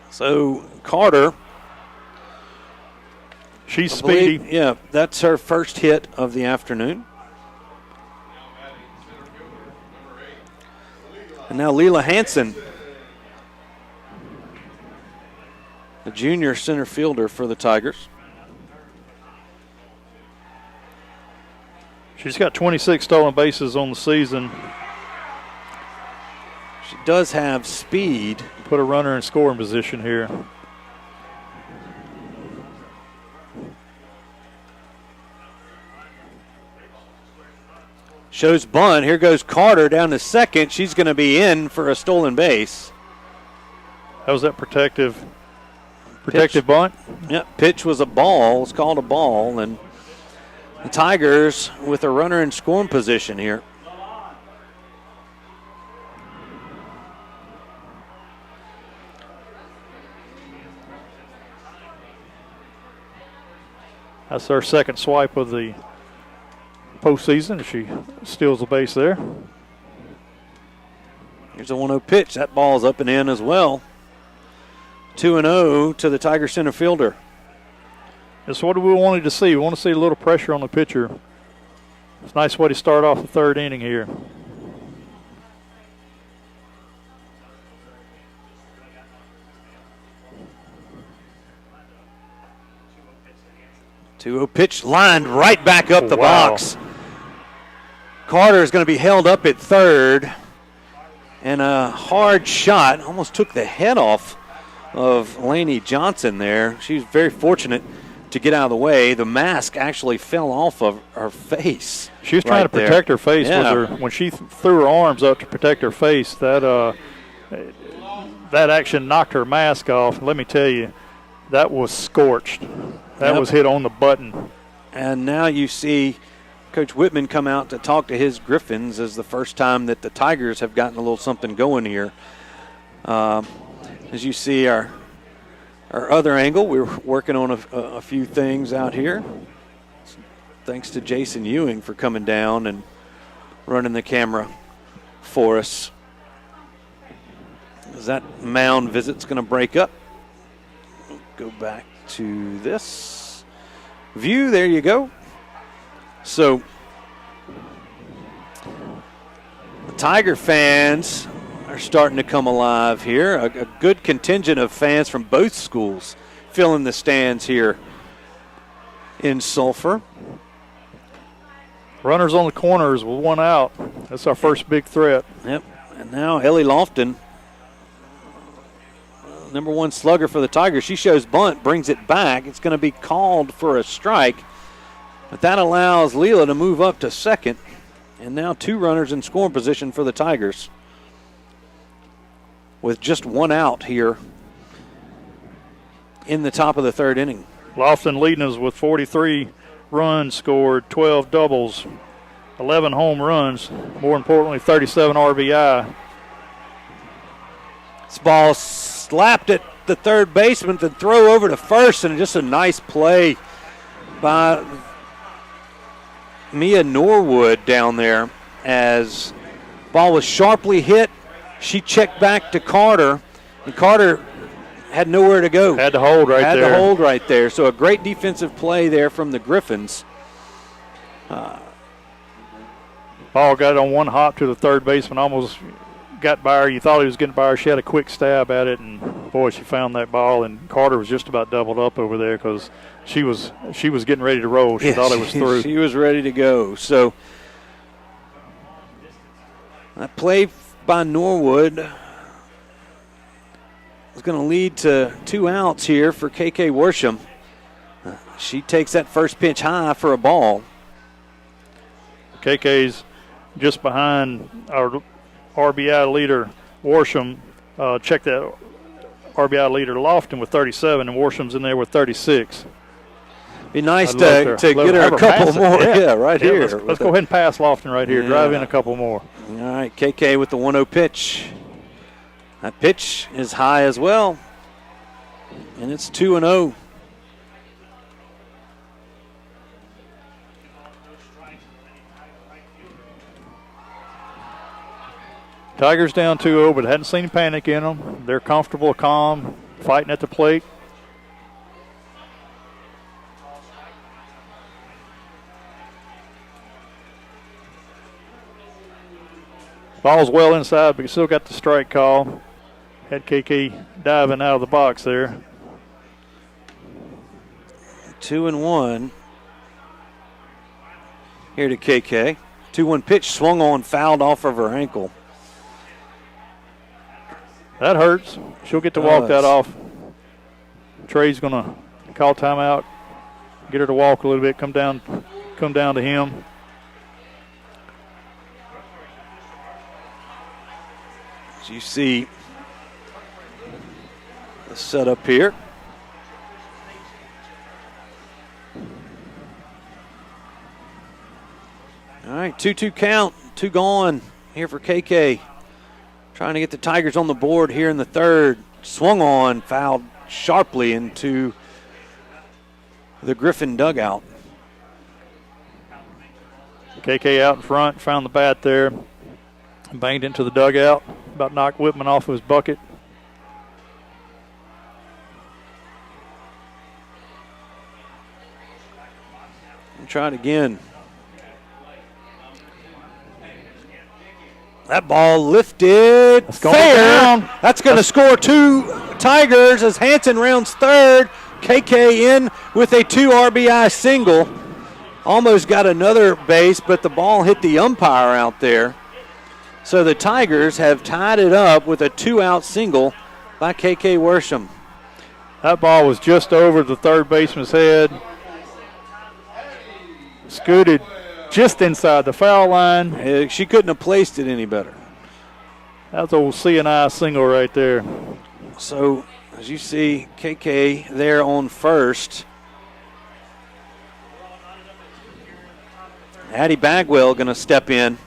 So Carter, she's speedy. Yeah, that's her first hit of the afternoon. And now Leela Hansen the junior center fielder for the Tigers. She's got 26 stolen bases on the season. She does have speed. Put a runner in scoring position here. Shows bunt. Here goes Carter down to second. She's going to be in for a stolen base. That was that protective bunt? Yep, pitch was a ball. It's called a ball. And the Tigers with a runner in scoring position here. That's our second swipe of the postseason. She steals the base there. Here's a 1-0 pitch. That ball's up and in as well. 2-0 to the Tiger center fielder. That's what we wanted to see. We want to see a little pressure on the pitcher. It's a nice way to start off the third inning here. Pitch lined right back up the box. Carter is going to be held up at third. And a hard shot almost took the head off of Lainey Johnson there. She was very fortunate to get out of the way. The mask actually fell off of her face. She was trying to protect her face with her. When she threw her arms up to protect her face, that action knocked her mask off. Let me tell you, that was scorched. That was hit on the button. And now you see Coach Whitman come out to talk to his Griffins as the first time that the Tigers have gotten a little something going here. As you see our other angle, we're working on a few things out here. Thanks to Jason Ewing for coming down and running the camera for us. As that mound visit's going to break up. Go back to this view. There you go. So the Tiger fans are starting to come alive here. A good contingent of fans from both schools filling the stands here in Sulphur. Runners on the corners with one out. That's our first big threat. Yep. And now Ellie Lofton, number one slugger for the Tigers. She shows bunt, brings it back. It's going to be called for a strike. But that allows Leela to move up to second. And now two runners in scoring position for the Tigers, with just one out here in the top of the third inning. Lofton leading us with 43 runs scored, 12 doubles, 11 home runs, more importantly, 37 RBI. This ball slapped at the third baseman, then throw over to first, and just a nice play by Mia Norwood down there as ball was sharply hit. She checked back to Carter, and Carter had nowhere to go. Had to hold right there. Had to hold right there. So a great defensive play there from the Griffins. Ball got on one hop to the third baseman, almost got by her. You thought he was getting by her. She had a quick stab at it, and boy, she found that ball. And Carter was just about doubled up over there because she was getting ready to roll. She thought it was through. She was ready to go. So that play by Norwood is going to lead to two outs here for KK Worsham. She takes that first pitch high for a ball. KK's just behind our RBI leader, Worsham. Check that RBI leader, Lofton, with 37, and Worsham's in there with 36. Be nice to get her a couple more. Yeah, right here. Let's go ahead and pass Lofton right here. Drive in a couple more. All right, KK with the 1-0 pitch. That pitch is high as well, and it's 2-0. Tigers down 2-0, but hadn't seen panic in them. They're comfortable, calm, fighting at the plate. Ball's well inside, but you still got the strike call. Had KK diving out of the box there. 2-1 here to KK. 2-1 pitch swung on, fouled off of her ankle. That hurts. She'll get to walk that off. Trey's going to call timeout, get her to walk a little bit, come down to him. As you see the setup here. All right, 2-2 count, 2 gone here for KK. Trying to get the Tigers on the board here in the third. Swung on, fouled sharply into the Griffin dugout. KK out in front, found the bat there, banged into the dugout, about knocked Whitman off of his bucket. And try it again. That ball lifted. That's going fair. Down. That's going to score 2 Tigers as Hanson rounds third. KK in with a 2 RBI single. Almost got another base, but the ball hit the umpire out there. So the Tigers have tied it up with a 2-out single by KK Worsham. That ball was just over the third baseman's head. Scooted just inside the foul line. She couldn't have placed it any better. That's old C&I single right there. So, as you see, KK there on first. Addie Bagwell going to step in.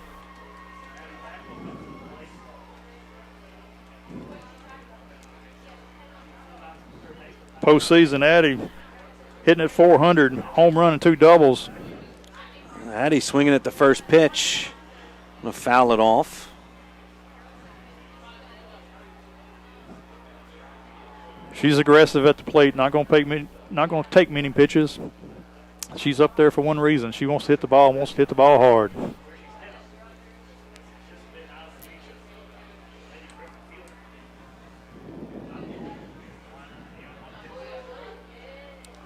Postseason Addie hitting at 400, home run and 2 doubles. Addie swinging at the first pitch. Going to foul it off. She's aggressive at the plate, not going to take many pitches. She's up there for one reason. She wants to hit the ball, hard.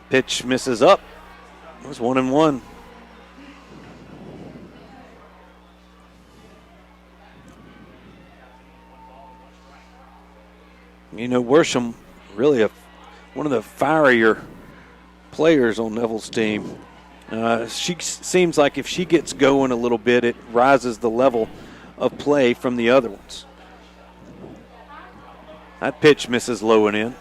Pitch misses up. It was 1-1. You know, Worsham really one of the fierier players on Neville's team. She seems like if she gets going a little bit, it rises the level of play from the other ones. That pitch misses low and in,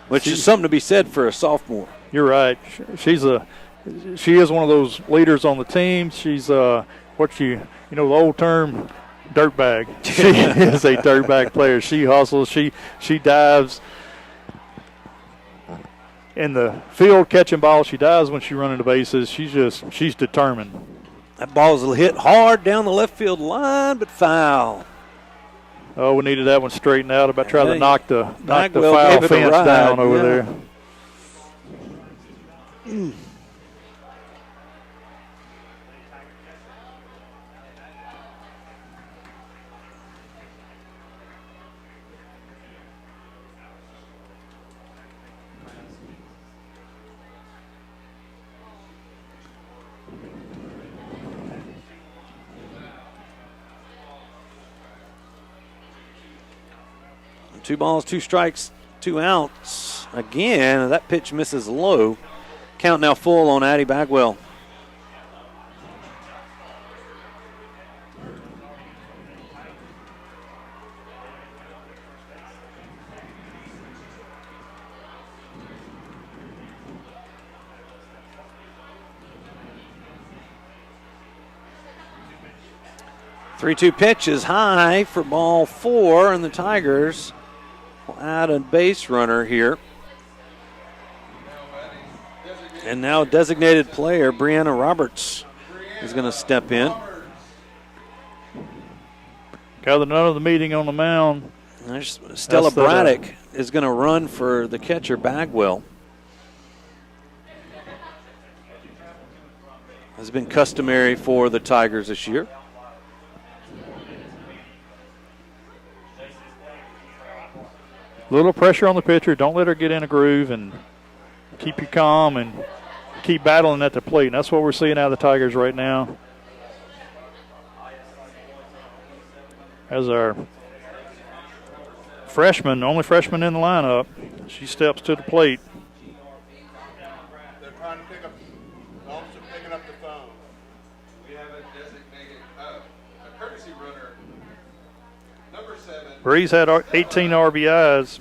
which is something to be said for a sophomore. You're right. She is one of those leaders on the team. She's the old term, dirtbag. She is a dirtbag player. She hustles. She dives in the field catching balls. She dives when she's running the bases. She's determined. That ball's hit hard down the left field line, but foul. Oh, we needed that one straightened out. About trying to knock the foul fence down over there. Mm. Two balls, 2 strikes, 2 outs. Again, that pitch misses low. Count now full on Addie Bagwell. Three-two pitch is high for ball 4, and the Tigers will add a base runner here. And now designated player Brianna Roberts is going to step in. Got another meeting on the mound. There's Stella Braddock is going to run for the catcher Bagwell. Has been customary for the Tigers this year. Little pressure on the pitcher. Don't let her get in a groove and keep you calm and keep battling at the plate, and that's what we're seeing out of the Tigers right now. As our freshman, only freshman in the lineup, she steps to the plate. They're trying to pick up, the officer picking up the phone. We have a designated, a courtesy runner, number 7. Breeze had 18 RBIs,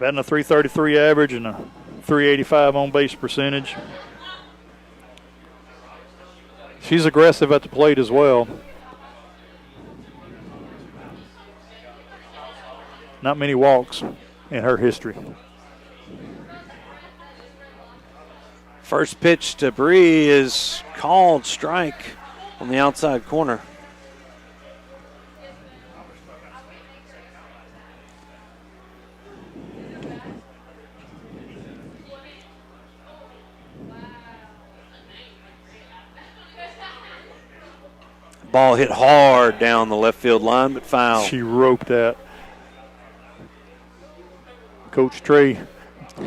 batting a .333 average and a .385 on-base percentage. She's aggressive at the plate as well. Not many walks in her history. First pitch to Bree is called strike on the outside corner. Ball hit hard down the left field line, but foul. She roped that. Coach Trey,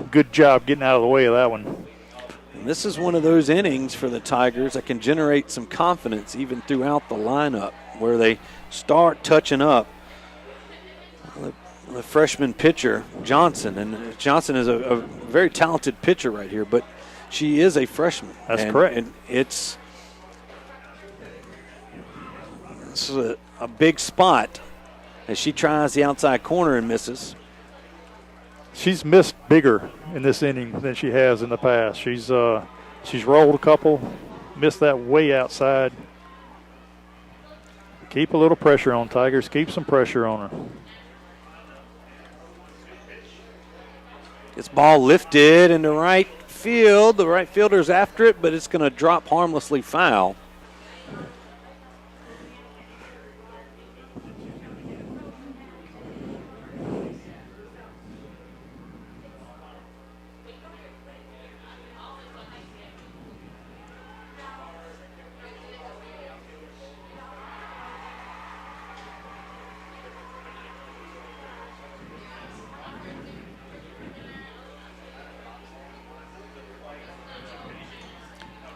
good job getting out of the way of that one. And this is one of those innings for the Tigers that can generate some confidence even throughout the lineup, where they start touching up the freshman pitcher, Johnson. And Johnson is a very talented pitcher right here, but she is a freshman. That's correct. And it's a big spot as she tries the outside corner and misses. She's missed bigger in this inning than she has in the past. She's rolled a couple, missed that way outside. Keep a little pressure on Tigers. Keep some pressure on her. This ball lifted into right field. The right fielder's after it, but it's going to drop harmlessly foul.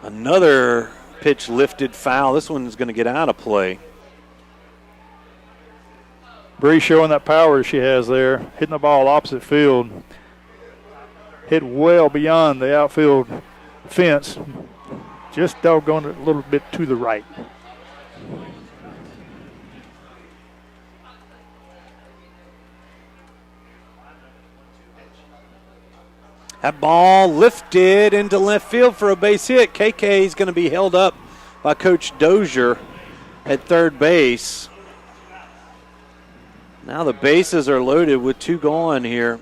Another pitch lifted foul. This one's going to get out of play. Bree showing that power she has there, hitting the ball opposite field. Hit well beyond the outfield fence. Just doggone it a little bit to the right. That ball lifted into left field for a base hit. KK is going to be held up by Coach Dozier at third base. Now the bases are loaded with 2 gone here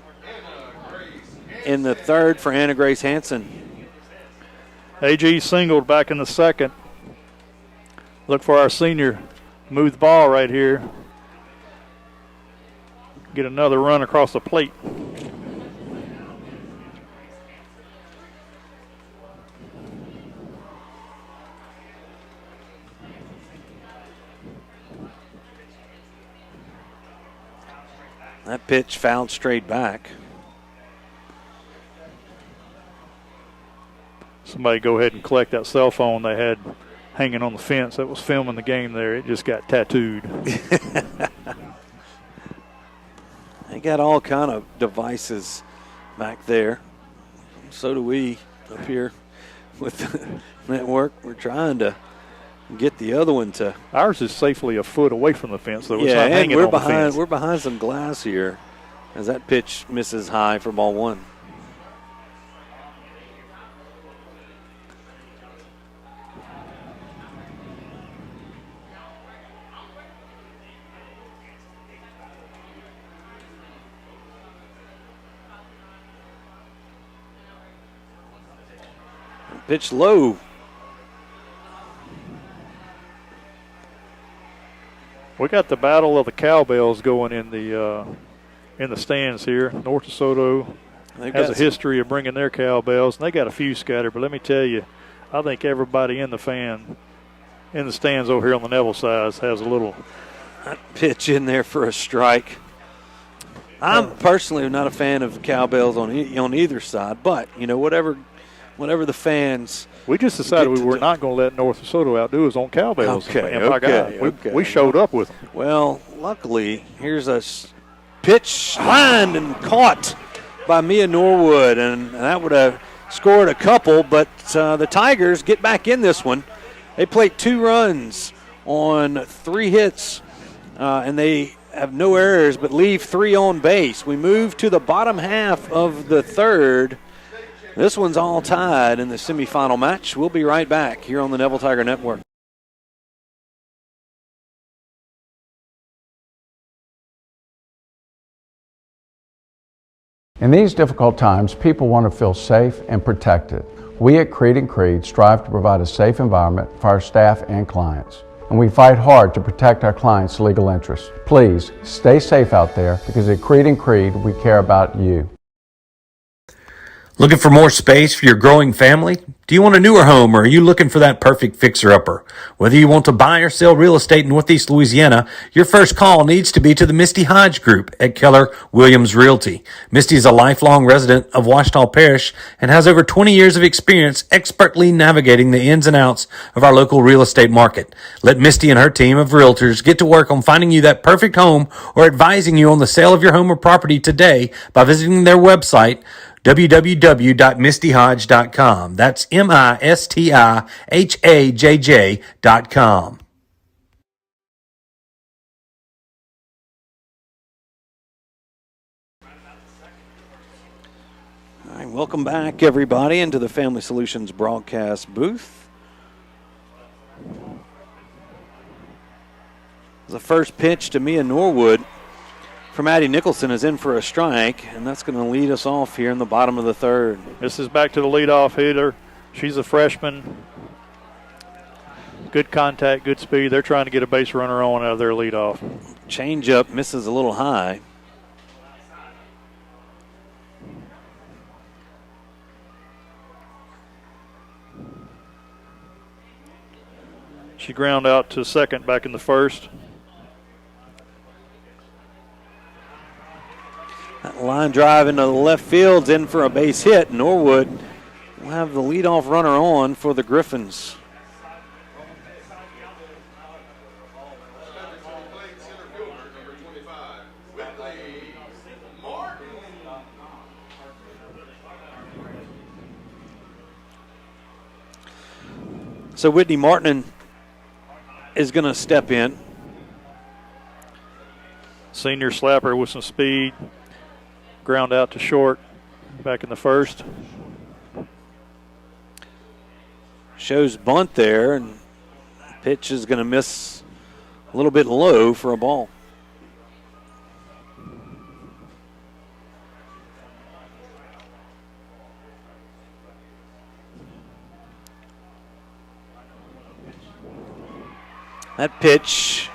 in the third for Anna Grace Hansen. AG singled back in the second. Look for our senior smooth ball right here. Get another run across the plate. That pitch fouled straight back. Somebody go ahead and collect that cell phone they had hanging on the fence that was filming the game there. It just got tattooed. They got all kind of devices back there. So do we up here with the network. We're trying to get the other one to. Ours is safely a foot away from the fence, though. It's not and hanging on the fence. we're behind some glass here as that pitch misses high for ball 1. Pitch low. We got the battle of the cowbells going in the stands here. North DeSoto has a history of bringing their cowbells, and they got a few scattered. But let me tell you, I think everybody in the stands over here on the Neville side has a little pitch in there for a strike. I'm personally not a fan of cowbells on either side, but you know, whatever whatever the fans. We just decided we were not going to let North DeSoto outdo us on cowbells. And by God, we showed up with them. Well, luckily, here's a pitch lined and caught by Mia Norwood, and that would have scored a couple, but the Tigers get back in this one. They plate 2 runs on 3 hits, and they have no errors but leave 3 on base. We move to the bottom half of the third. This one's all tied in the semifinal match. We'll be right back here on the Neville Tiger Network. In these difficult times, people want to feel safe and protected. We at Creed & Creed strive to provide a safe environment for our staff and clients. And we fight hard to protect our clients' legal interests. Please, stay safe out there, because at Creed & Creed, we care about you. Looking for more space for your growing family? Do you want a newer home, or are you looking for that perfect fixer-upper? Whether you want to buy or sell real estate in Northeast Louisiana, your first call needs to be to the Misty Hodge Group at Keller Williams Realty. Misty is a lifelong resident of Ouachita Parish and has over 20 years of experience expertly navigating the ins and outs of our local real estate market. Let Misty and her team of realtors get to work on finding you that perfect home or advising you on the sale of your home or property today by visiting their website, www.mistyhodge.com. That's MISTIHAJJ.com. All right, welcome back, everybody, into the Family Solutions broadcast booth. The first pitch to Mia Norwood from Addie Nicholson is in for a strike, and that's going to lead us off here in the bottom of the third. This is back to the leadoff hitter. She's a freshman. Good contact, good speed. They're trying to get a base runner on out of their leadoff. Change up, misses a little high. She ground out to second back in the first. That line drive into the left field's in for a base hit. Norwood will have the leadoff runner on for the Griffins. So Whitney Martin is going to step in. Senior slapper with some speed. Ground out to short back in the first. Shows bunt there, and pitch is going to miss a little bit low for a ball. That pitch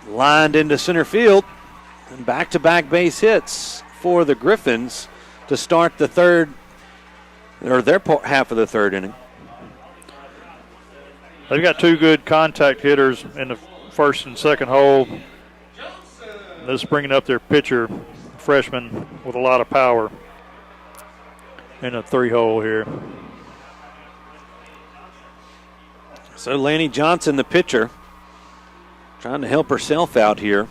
lined into center field, and back-to-back base hits for the Griffins to start the third, or their half of the third inning. They've got 2 good contact hitters in the first and second hole. They're just bringing up their pitcher, freshman with a lot of power in the 3-hole here. So Lanny Johnson, the pitcher, trying to help herself out here.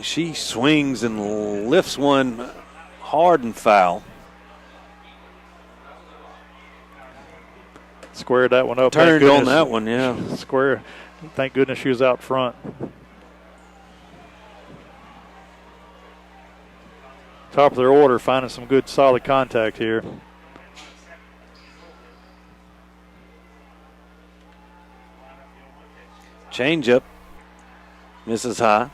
She swings and lifts one hard and foul. Squared that one up. Turned on that one, yeah. Square. Thank goodness she was out front. Top of their order, finding some good solid contact here. Change up. Misses high.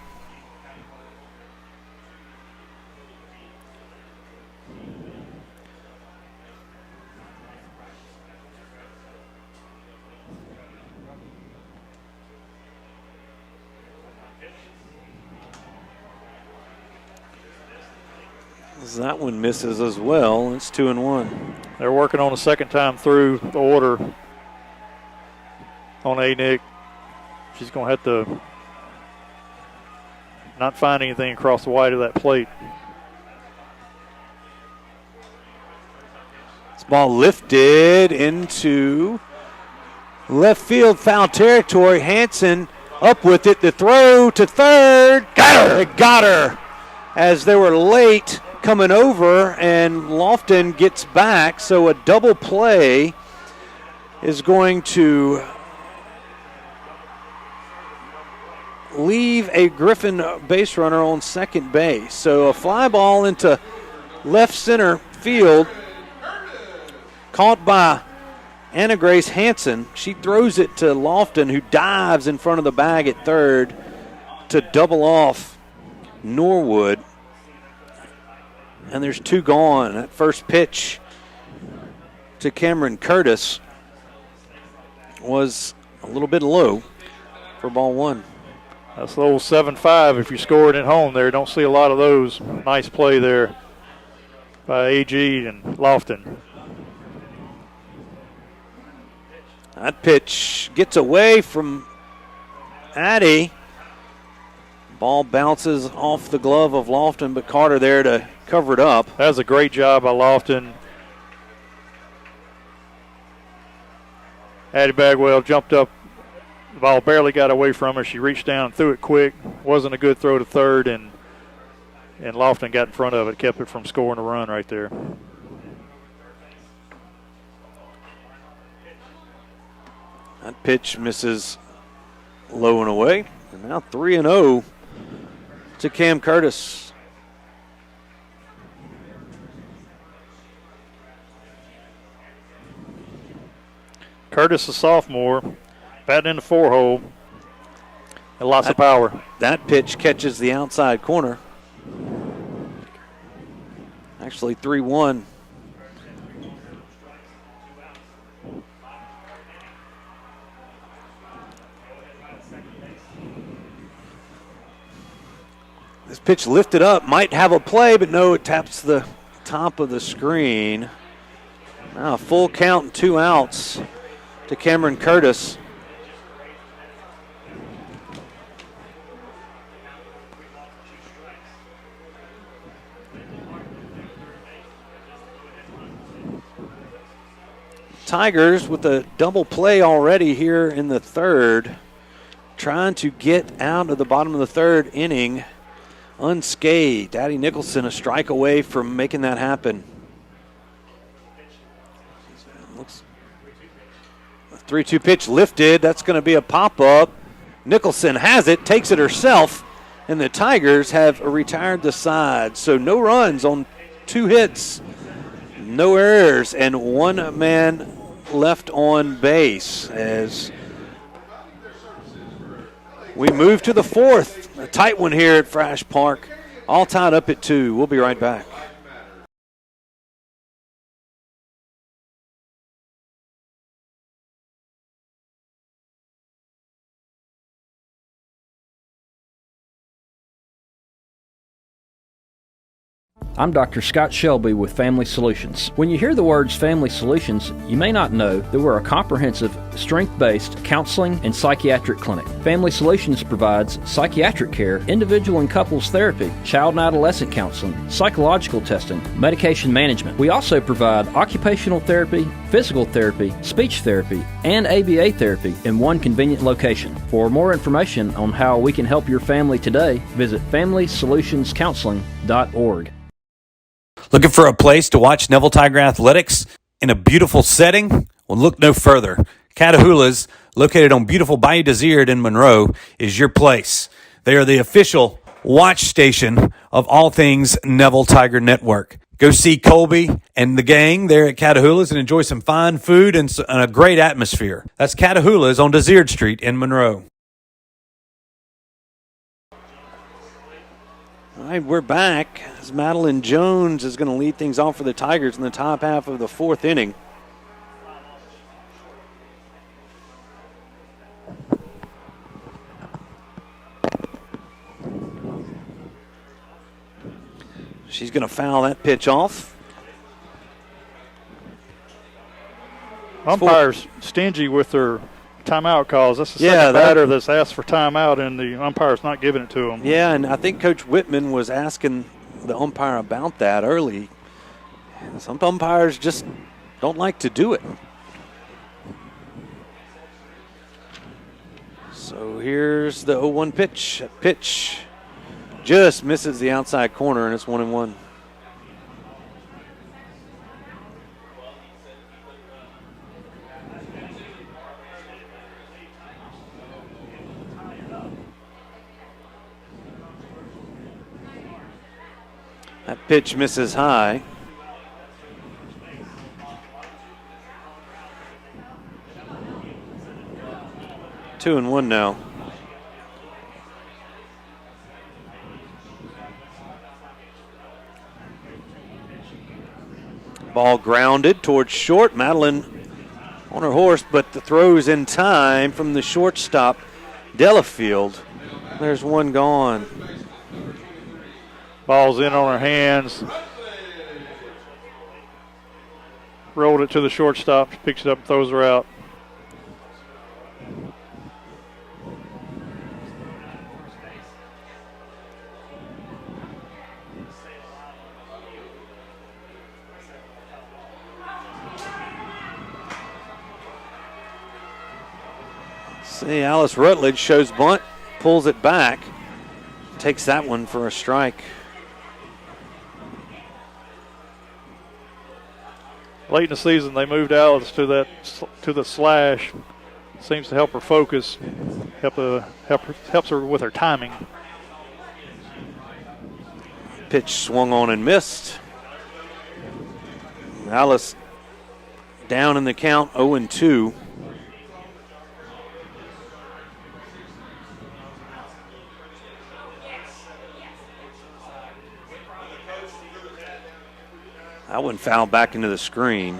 That one misses as well. It's 2-1. They're working on a second time through the order on A-Nick. She's going to have to not find anything across the white of that plate. Ball lifted into left field foul territory. Hanson up with it. The throw to third. Got her. It got her as they were late coming over, and Lofton gets back. So a double play is going to leave a Griffin base runner on second base. So a fly ball into left center field, caught by Anna Grace Hanson. She throws it to Lofton, who dives in front of the bag at third to double off Norwood. And there's two gone. That first pitch to Cameron Curtis was a little bit low for ball one. That's the old 7-5 if you score it at home there. Don't see a lot of those. Nice play there by AG and Lofton. That pitch gets away from Addy. Ball bounces off the glove of Lofton, but Carter there to cover it up. That was a great job by Lofton. Addie Bagwell jumped up. The ball barely got away from her. She reached down and threw it quick. Wasn't a good throw to third, and Lofton got in front of it, kept it from scoring a run right there. That pitch misses low and away. And now 3-0 to Cam Curtis. Curtis, a sophomore, batting in the 4-hole, and lots of power. That pitch catches the outside corner. Actually 3-1. This pitch lifted up, might have a play, but no, it taps the top of the screen. Now a full count and 2 outs to Cameron Curtis. Tigers with a double play already here in the third, trying to get out of the bottom of the third inning unscathed. Addie Nicholson a strike away from making that happen. Looks 3-2 pitch lifted. That's going to be a pop-up. Nicholson has it, takes it herself, and the Tigers have retired the side. So no runs on 2 hits, no errors, and 1 man left on base as we move to the 4th. A tight one here at Frasch Park. All tied up at 2. We'll be right back. I'm Dr. Scott Shelby with Family Solutions. When you hear the words Family Solutions, you may not know that we're a comprehensive, strength-based counseling and psychiatric clinic. Family Solutions provides psychiatric care, individual and couples therapy, child and adolescent counseling, psychological testing, medication management. We also provide occupational therapy, physical therapy, speech therapy, and ABA therapy in one convenient location. For more information on how we can help your family today, visit FamilySolutionsCounseling.org. Looking for a place to watch Neville Tiger athletics in a beautiful setting? Well, look no further. Catahoula's, located on beautiful Bayou Desert in Monroe, is your place. They are the official watch station of all things Neville Tiger Network. Go see Colby and the gang there at Catahoula's and enjoy some fine food and a great atmosphere. That's Catahoula's on Desert Street in Monroe. All right, we're back as Madeline Jones is going to lead things off for the Tigers in the top half of the 4th inning. She's going to foul that pitch off. Umpire's stingy with their timeout calls. That's the second batter that's asked for timeout, and the umpire's not giving it to him. Yeah, and I think Coach Whitman was asking the umpire about that early. Some umpires just don't like to do it. So here's the 0-1 pitch. That pitch just misses the outside corner, and it's 1-1. That pitch misses high. Two and one now. Ball grounded towards short. Madeline on her horse, but the throw's in time from the shortstop, Delafield. There's one gone. Ball's in on her hands. Rolled it to the shortstop, picks it up, and throws her out. See, Alice Rutledge shows bunt, pulls it back, takes that one for a strike. Late in the season, they moved Alice to the slash. Seems to help her focus, helps her with her timing. Pitch swung on and missed. Alice down in the count, 0-2. That one fouled back into the screen.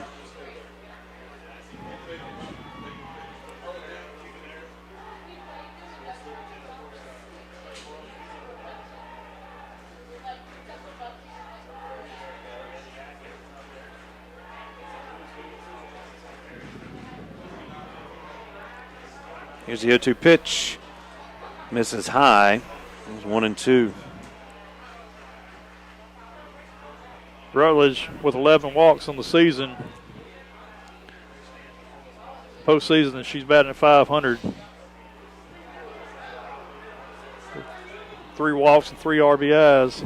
Here's the 0-2 pitch. Misses high. It was 1-2. Rutledge with 11 walks on the season. Postseason, she's batting at .500. 3 walks and 3 RBIs.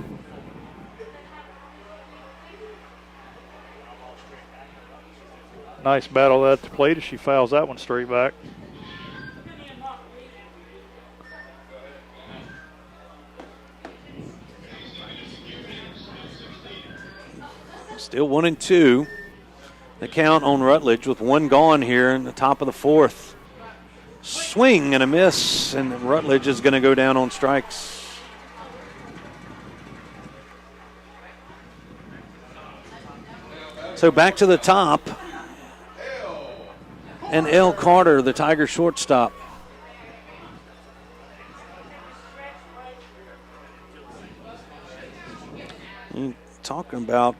Nice battle at the plate as she fouls that one straight back. Still 1-2. The count on Rutledge with one gone here in the top of the fourth. Swing and a miss, and Rutledge is going to go down on strikes. So back to the top. And L. Carter, the Tiger shortstop. Talking about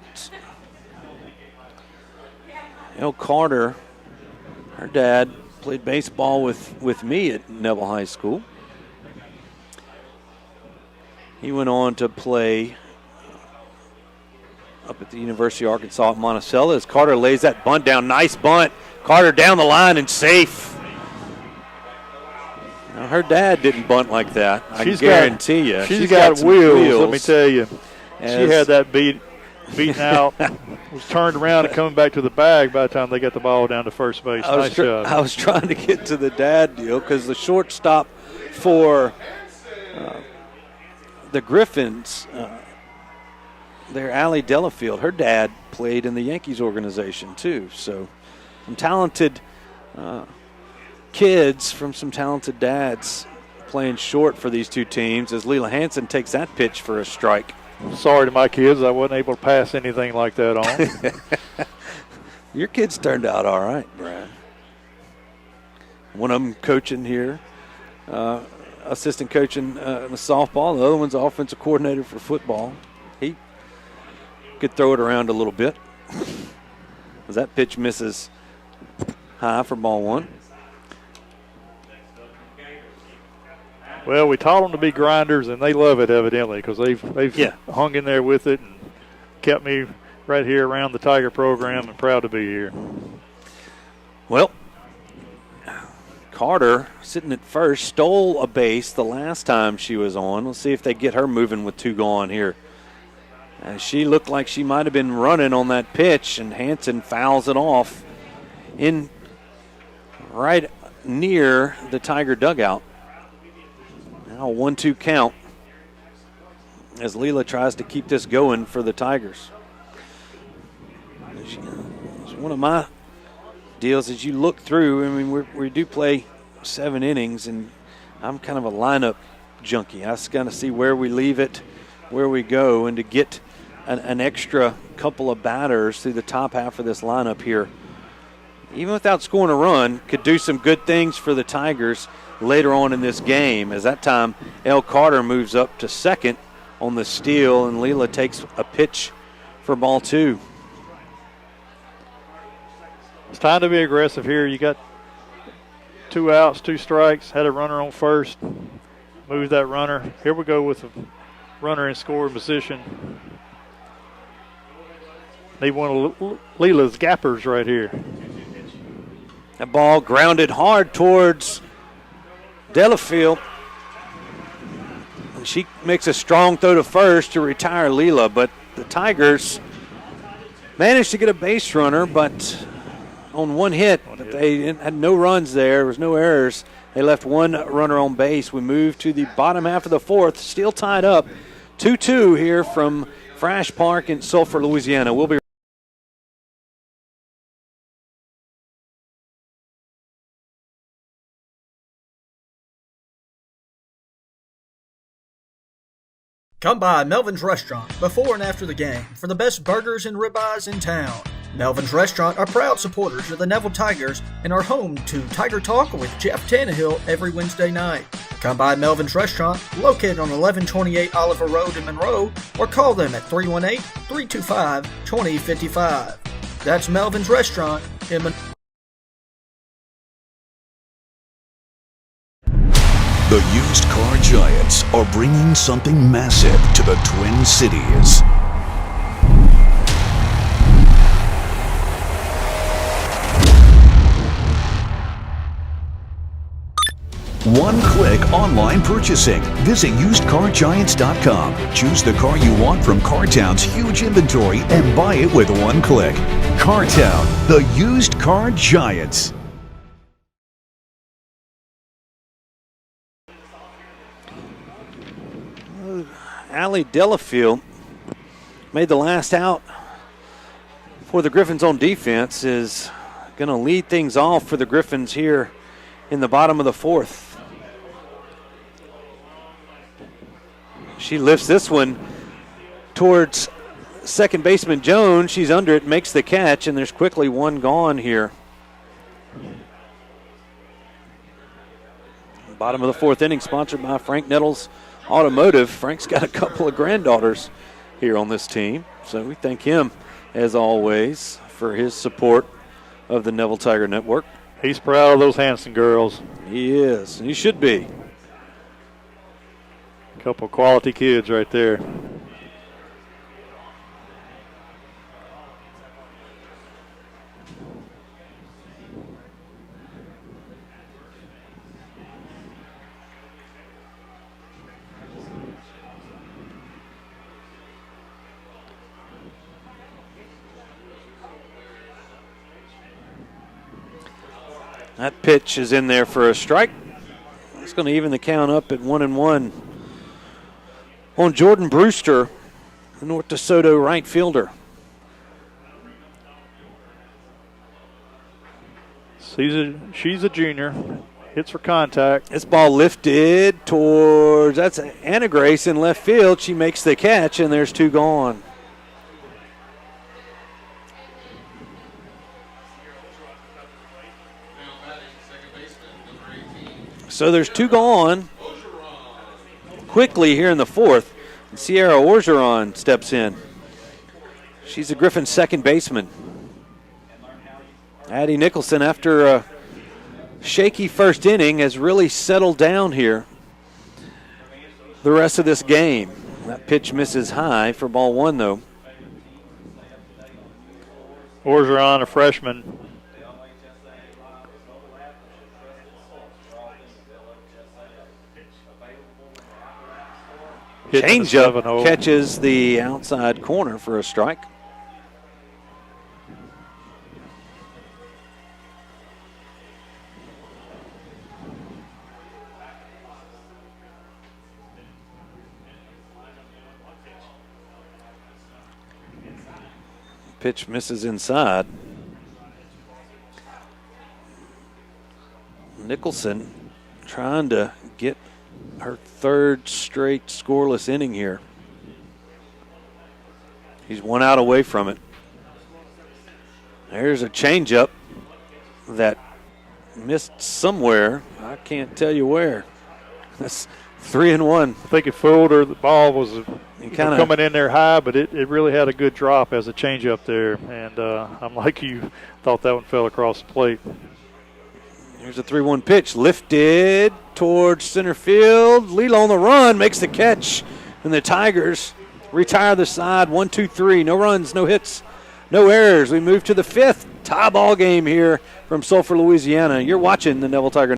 L. Carter, her dad played baseball with me at Neville High School. He went on to play up at the University of Arkansas at Monticello as Carter lays that bunt down. Nice bunt. Carter down the line and safe. Now, her dad didn't bunt like that. I guarantee you. She's got wheels, let me tell you. She had that beaten out, was turned around and coming back to the bag by the time they got the ball down to first base. Nice job. I was trying to get to the dad deal because the shortstop for the Griffins, they're Allie Delafield. Her dad played in the Yankees organization too. So some talented kids from some talented dads playing short for these two teams as Leela Hansen takes that pitch for a strike. Sorry to my kids, I wasn't able to pass anything like that on. Your kids turned out all right, Brad. One of them coaching here, assistant coaching softball. The other one's offensive coordinator for football. He could throw it around a little bit. As that pitch misses high for ball one. Well, we taught them to be grinders, and they love it evidently because they've hung in there with it and kept me right here around the Tiger program and proud to be here. Well, Carter, sitting at first, stole a base the last time she was on. Let's see if they get her moving with 2 gone here. She looked like she might have been running on that pitch, and Hansen fouls it off in right near the Tiger dugout. Now a 1-2 count as Leela tries to keep this going for the Tigers. It's one of my deals as you look through. I mean, we do play 7 innings, and I'm kind of a lineup junkie. I just kind of see where we leave it, where we go, and to get an extra couple of batters through the top half of this lineup here, even without scoring a run, could do some good things for the Tigers later on in this game. As that time, L. Carter moves up to second on the steal, and Leela takes a pitch for ball 2. It's time to be aggressive here. You got 2 outs, 2 strikes, had a runner on first, move that runner. Here we go with a runner in scoring position. Need one of Leela's gappers right here. That ball grounded hard towards Delafield. And she makes a strong throw to first to retire Leela, but the Tigers managed to get a base runner, but on one hit, but they had no runs there. There was no errors. They left 1 runner on base. We move to the bottom half of the 4th, still tied up 2-2 here from Frasch Park in Sulphur, Louisiana. We'll be Come by Melvin's Restaurant before and after the game for the best burgers and ribeyes in town. Melvin's Restaurant are proud supporters of the Neville Tigers and are home to Tiger Talk with Jeff Tannehill every Wednesday night. Come by Melvin's Restaurant, located on 1128 Oliver Road in Monroe, or call them at 318-325-2055. That's Melvin's Restaurant in Monroe. The used car giants are bringing something massive to the Twin Cities. One-click online purchasing. Visit usedcargiants.com. Choose the car you want from CarTown's huge inventory and buy it with one click. CarTown, the used car giants. Allie Delafield made the last out for the Griffins on defense, is going to lead things off for the Griffins here in the bottom of the 4th. She lifts this one towards second baseman Jones. She's under it, makes the catch, and there's quickly 1 gone here. Bottom of the 4th inning, sponsored by Frank Nettles Automotive. Frank's got a couple of granddaughters here on this team, so we thank him, as always, for his support of the Neville Tiger Network. He's proud of those Hanson girls. He is, and he should be. A couple of quality kids right there. That pitch is in there for a strike. It's going to even the count up at 1-1 on Jordan Brewster, the North DeSoto right fielder. She's a junior. Hits for contact. This ball lifted towards, that's Anna Grace in left field. She makes the catch, and there's 2 gone. So there's 2 gone quickly here in the 4th. And Sierra Orgeron steps in. She's a Griffin second baseman. Addie Nicholson, after a shaky first inning, has really settled down here the rest of this game. That pitch misses high for ball 1, though. Orgeron, a freshman. Changeup catches the outside corner for a strike. Pitch misses inside. Nicholson trying to get her third straight scoreless inning here. He's 1 out away from it. There's a changeup that missed somewhere. I can't tell you where. That's 3-1. I think it fooled her. The ball was coming in there high, but it really had a good drop as a changeup there. And I'm like you, thought that one fell across the plate. Here's a 3-1 pitch, lifted towards center field. Lilo on the run, makes the catch. And the Tigers retire the side, 1-2-3. No runs, no hits, no errors. We move to the 5th tie ball game here from Sulphur, Louisiana. You're watching the Neville Tiger.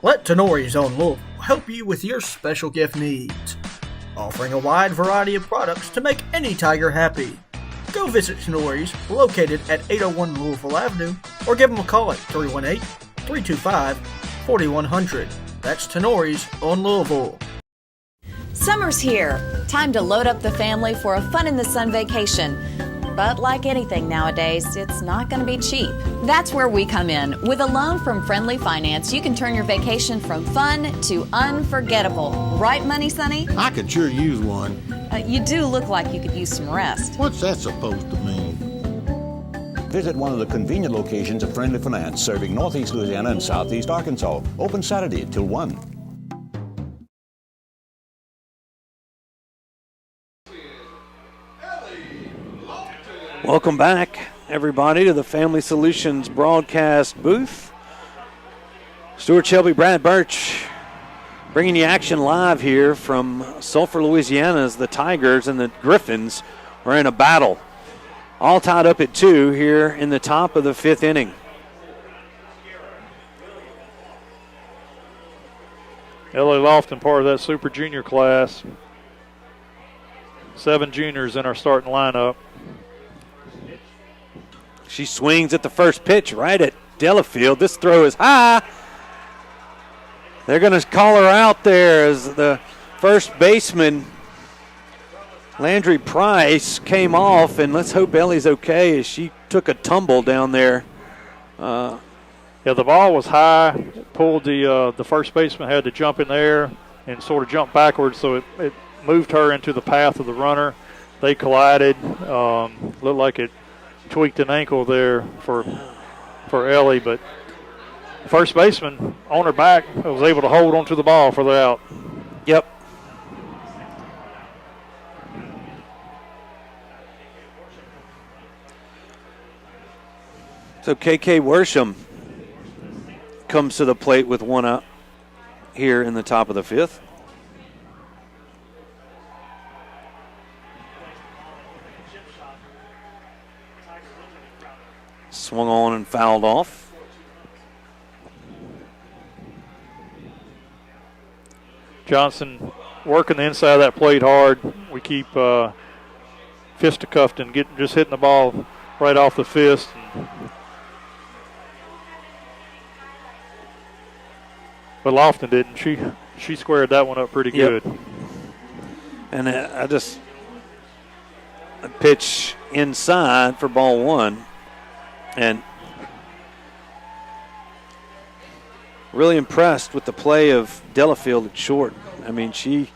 Let Tenori's own Louisville help you with your special gift needs, offering a wide variety of products to make any Tiger happy. Go visit Tenori's, located at 801 Louisville Avenue, or give them a call at 318-325-4100. That's Tenori's on Louisville. Summer's here. Time to load up the family for a fun in the sun vacation. But like anything nowadays, it's not going to be cheap. That's where we come in. With a loan from Friendly Finance, you can turn your vacation from fun to unforgettable. Right, Money Sonny? I could sure use one. You do look like you could use some rest. What's that supposed to mean? Visit one of the convenient locations of Friendly Finance, serving Northeast Louisiana and Southeast Arkansas. Open Saturday until 1. Welcome back, everybody, to the Family Solutions broadcast booth. Stewart, Shelby, Brad, Burch bringing you action live here from Sulphur, Louisiana, as the Tigers and the Griffins are in a battle. All tied up at 2 here in the top of the 5th inning. Ellie Lofton, part of that Super Junior class. 7 juniors in our starting lineup. She swings at the first pitch right at Delafield. This throw is high. They're going to call her out there as the first baseman, Landry Price, came off. And let's hope Ellie's okay as she took a tumble down there. Yeah, the ball was high. Pulled the first baseman had to jump in there and sort of jump backwards, so it moved her into the path of the runner. They collided. Looked like it tweaked an ankle there for Ellie, but first baseman on her back was able to hold onto the ball for the out. Yep. So KK Worsham comes to the plate with 1 out here in the top of the 5th. Swung on and fouled off. Johnson working the inside of that plate hard. We keep fisticuffed and just hitting the ball right off the fist. But Lofton didn't. She squared that one up pretty good. And I just pitch inside for ball 1. And really impressed with the play of Delafield at short. I mean, she's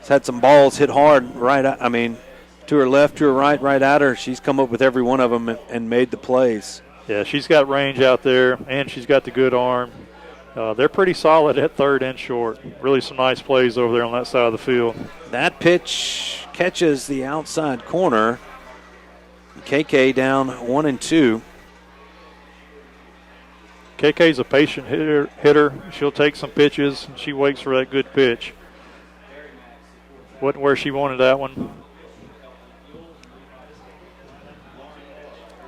had some balls hit hard to her left, to her right, right at her. She's come up with every one of them and made the plays. Yeah, she's got range out there, and she's got the good arm. They're pretty solid at third and short. Really some nice plays over there on that side of the field. That pitch catches the outside corner. KK down 1-2. KK's a patient hitter. She'll take some pitches, and she waits for that good pitch. Wasn't where she wanted that one.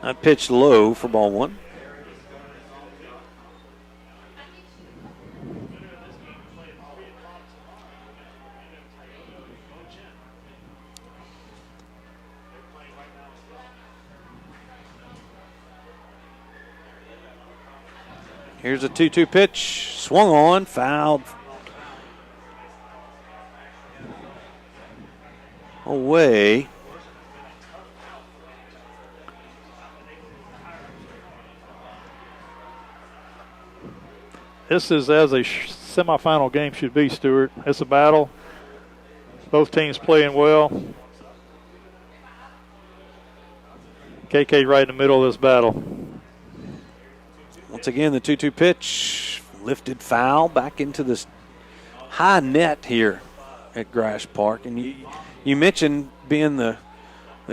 That pitch low for ball one. Here's a 2-2 pitch. Swung on, fouled away. This is as a semifinal game should be, Stewart. It's a battle. Both teams playing well. KK right in the middle of this battle. Once again, the 2-2 pitch, lifted foul back into this high net here at Frasch Park. And you mentioned being the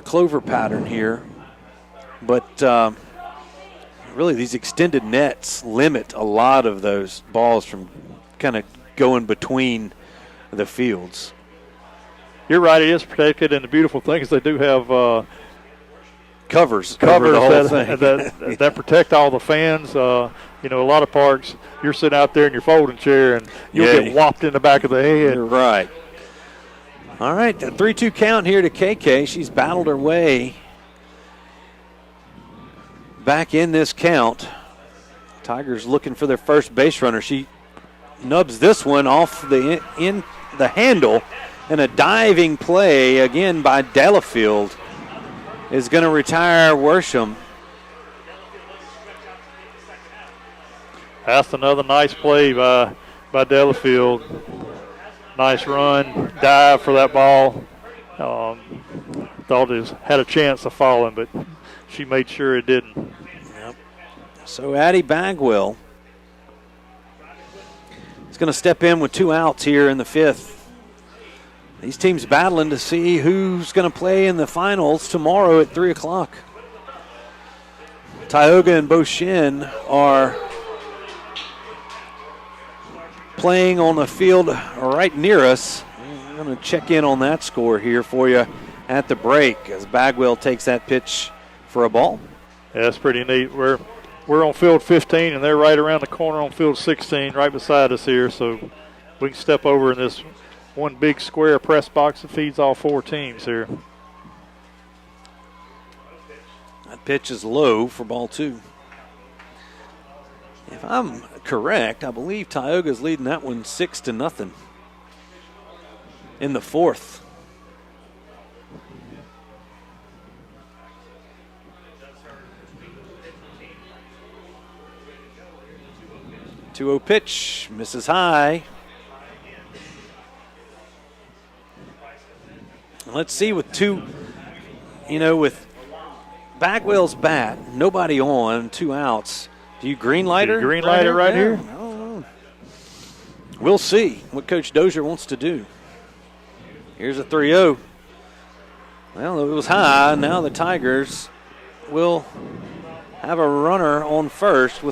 clover pattern here, but really these extended nets limit a lot of those balls from kind of going between the fields. You're right, it is protected, and the beautiful thing is they do have covers the whole thing. that protect all the fans. You know, a lot of parks, you're sitting out there in your folding chair and you'll get whopped in the back of the head. You're right. All right, the 3-2 count here to KK. She's battled her way back in this count. Tigers looking for their first base runner. She nubs this one off the handle, and a diving play again by Delafield is going to retire Worsham. That's another nice play by Delafield. Nice run, dive for that ball. Thought it had a chance of falling, but she made sure it didn't. Yep. So Addie Bagwell is going to step in with 2 outs here in the 5th. These teams battling to see who's going to play in the finals tomorrow at 3 o'clock. Tioga and Beauchene are playing on the field right near us. I'm going to check in on that score here for you at the break as Bagwell takes that pitch for a ball. Yeah, that's pretty neat. We're on field 15, and they're right around the corner on field 16, right beside us here, so we can step over in this one big square press box that feeds all 4 teams here. That pitch is low for ball 2. If I'm correct, I believe Tioga's leading that one 6-0 in the 4th. Two-0 pitch, misses high. Let's see with with Bagwell's bat, nobody on, 2 outs. Do you green light her? Green light her right here? I don't know. We'll see what Coach Dozier wants to do. Here's a 3-0. Well, it was high. Now the Tigers will have a runner on first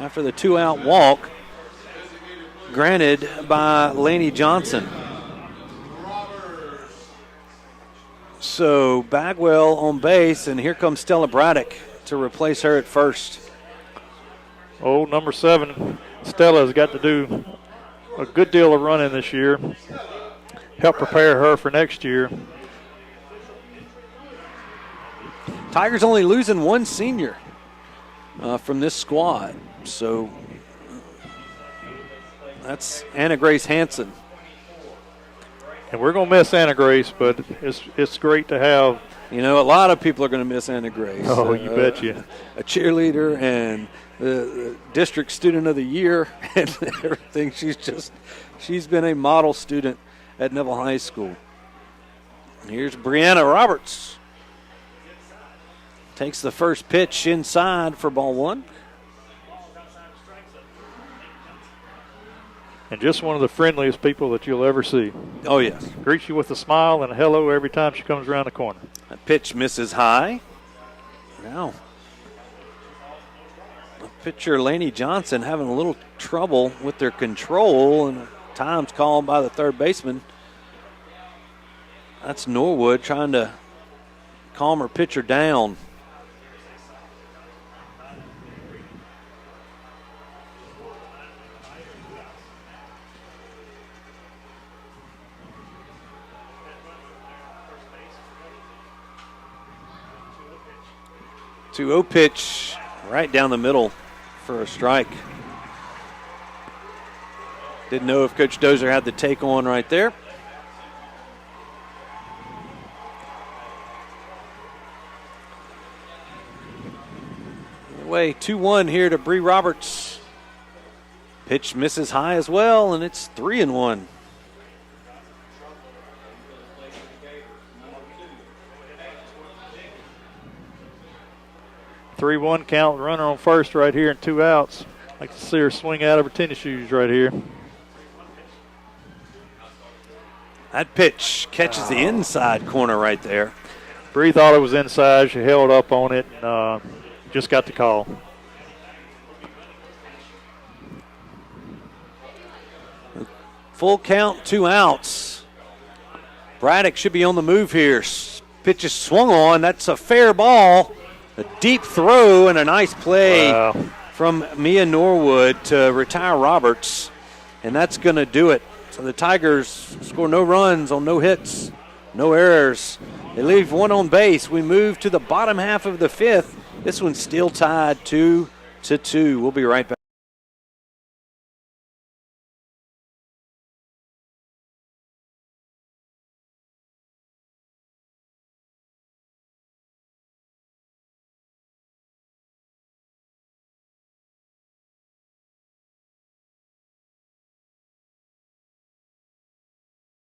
after the 2-out walk granted by Laney Johnson. So Bagwell on base, and here comes Stella Braddock to replace her at first. Oh, number 7, Stella has got to do a good deal of running this year. Help prepare her for next year. Tigers only losing 1 senior from this squad. So that's Anna Grace Hansen. And we're going to miss Anna Grace, but it's great to have. A lot of people are going to miss Anna Grace. Oh, you bet you. A cheerleader and the district student of the year and everything. She's been a model student at Neville High School. Here's Brianna Roberts. Takes the first pitch inside for ball 1. And just one of the friendliest people that you'll ever see. Oh, yes. Greets you with a smile and a hello every time she comes around the corner. That pitch misses high. Now, a pitcher Laney Johnson having a little trouble with their control, and time's called by the third baseman. That's Norwood trying to calm her pitcher down. Two-0 pitch right down the middle for a strike. Didn't know if Coach Dozer had the take on right there. Anyway, 2-1 here to Bree Roberts. Pitch misses high as well, and it's 3-1. 3-1 count, runner on first right here and 2 outs. Like to see her swing out of her tennis shoes right here. That pitch catches the inside corner right there. Bree thought it was inside. She held up on it and just got the call. Full count, 2 outs. Braddock should be on the move here. Pitch is swung on. That's a fair ball. A deep throw and a nice play from Mia Norwood to retire Roberts. And that's going to do it. So the Tigers score no runs on no hits, no errors. They leave one on base. We move to the bottom half of the fifth. This one's still tied 2-2. We'll be right back.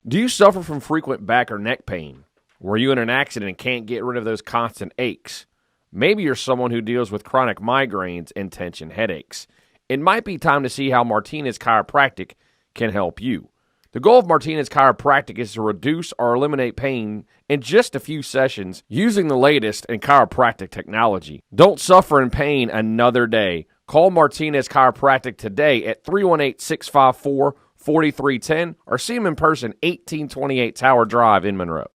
Do you suffer from frequent back or neck pain? Were you in an accident and can't get rid of those constant aches? Maybe you're someone who deals with chronic migraines and tension headaches. It might be time to see how Martinez Chiropractic can help you. The goal of Martinez Chiropractic is to reduce or eliminate pain in just a few sessions using the latest in chiropractic technology. Don't suffer in pain another day. Call Martinez Chiropractic today at 318-654-4310 or see them in person, 1828 Tower Drive in Monroe.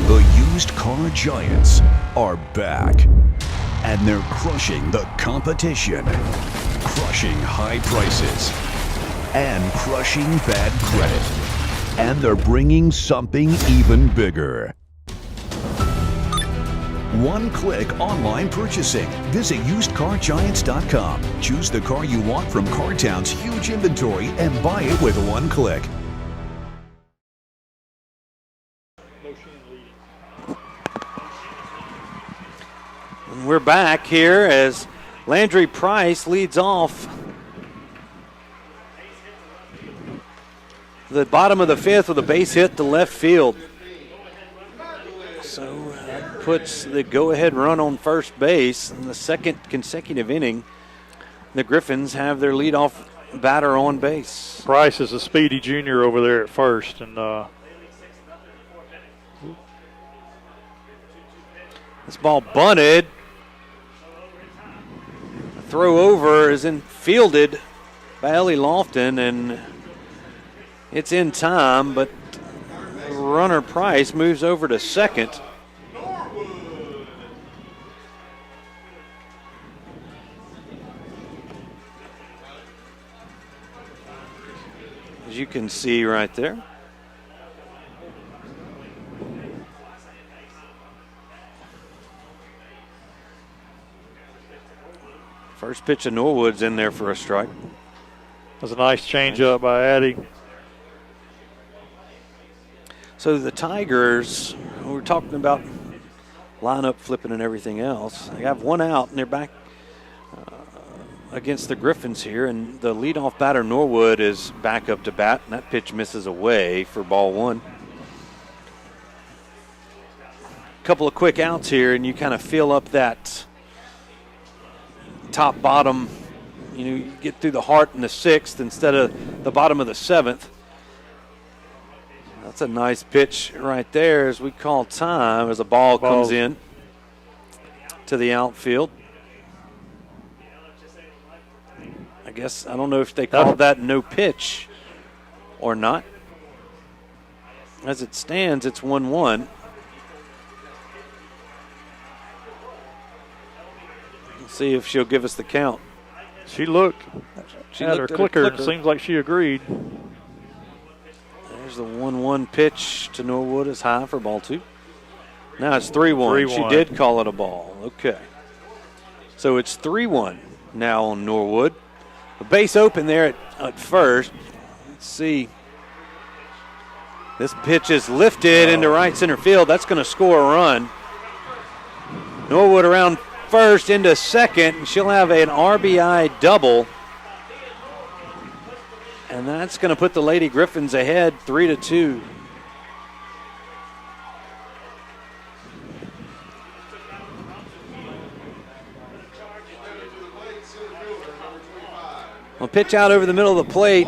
The used car giants are back, and they're crushing the competition, crushing high prices, and crushing bad credit. And they're bringing something even bigger. One-click online purchasing. Visit usedcargiants.com. Choose the car you want from CarTown's huge inventory and buy it with one click. And we're back here as Landry Price leads off the bottom of the fifth with a base hit to left field. So that puts the go-ahead run on first base in the second consecutive inning. The Griffins have their leadoff batter on base. Price is a speedy junior over there at first, and this ball bunted. The throw over is fielded by Ellie Lofton, and it's in time, but runner Price moves over to second. As you can see right there. First pitch of Norwood's in there for a strike. That's a nice changeup by Addie. So the Tigers, we were talking about lineup flipping and everything else. They have one out, and they're back against the Griffins here, and the leadoff batter Norwood is back up to bat, and that pitch misses away for ball one. A couple of quick outs here, and you kind of fill up that top bottom. You get through the heart in the sixth instead of the bottom of the seventh. That's a nice pitch right there as we call time as a ball comes in. to the outfield. I guess, I don't know if they called that no pitch or not. As it stands, it's 1-1. Let's see if she'll give us the count. She looked She at her looked at her clicker. clicker. It seems like she agreed. There's the 1-1 pitch to Norwood. Is high for ball 2. Now it's 3-1. 3-1. She did call it a ball. Okay. So it's 3-1 now on Norwood. A base open there at first. Let's see. This pitch is lifted into right center field. That's going to score a run. Norwood around first into second, and she'll have an RBI double. And that's going to put the Lady Griffins ahead 3-2. Well, pitch out over the middle of the plate,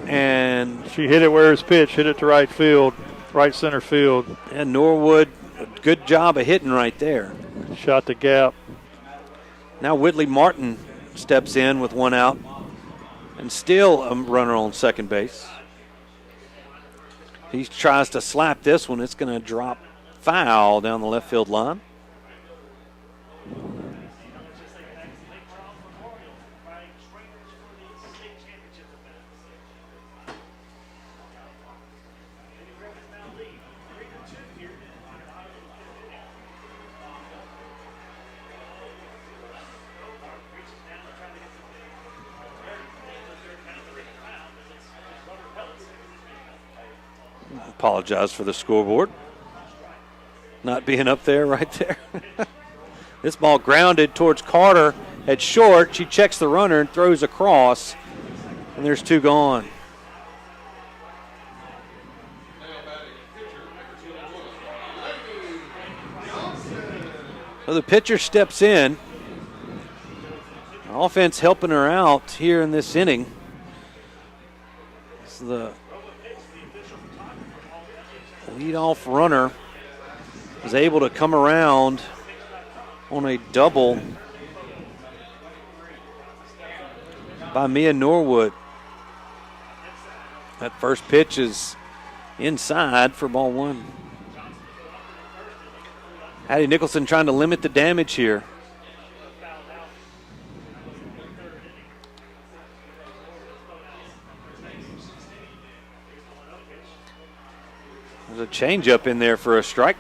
and she hit it where it's pitched, hit it to right field, right center field. And Norwood, a good job of hitting right there. Shot the gap. Now Whitley Martin steps in with one out, and still a runner on second base. He tries to slap this one. It's going to drop foul down the left field line. Apologize for the scoreboard not being up there right there. This ball grounded towards Carter at short. She checks the runner and throws across, and there's 2 gone. So the pitcher steps in. Offense helping her out here in this inning. It's the leadoff runner is able to come around on a double by Mia Norwood. That first pitch is inside for ball 1. Hattie Nicholson trying to limit the damage here. There's a changeup in there for a strike.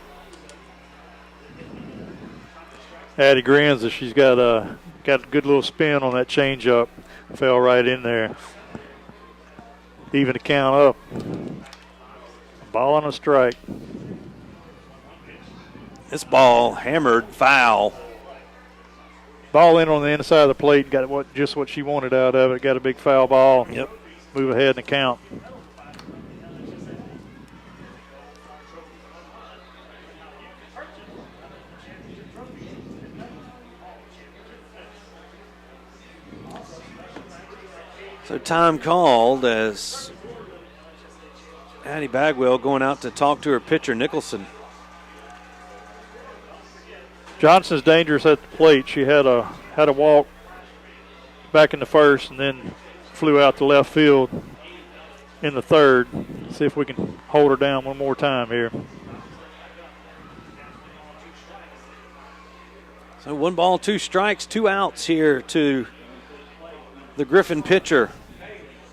Addie grins that she's got a good little spin on that changeup. Fell right in there. Even the count up. Ball on a strike. This ball hammered foul. Ball in on the inside of the plate. Got just what she wanted out of it. Got a big foul ball. Yep. Move ahead in the count. So time called as Addie Bagwell going out to talk to her pitcher, Nicholson. Johnson's dangerous at the plate. She had a walk back in the first and then flew out to left field in the third. See if we can hold her down one more time here. So 1 ball, 2 strikes, 2 outs here to the Griffin pitcher.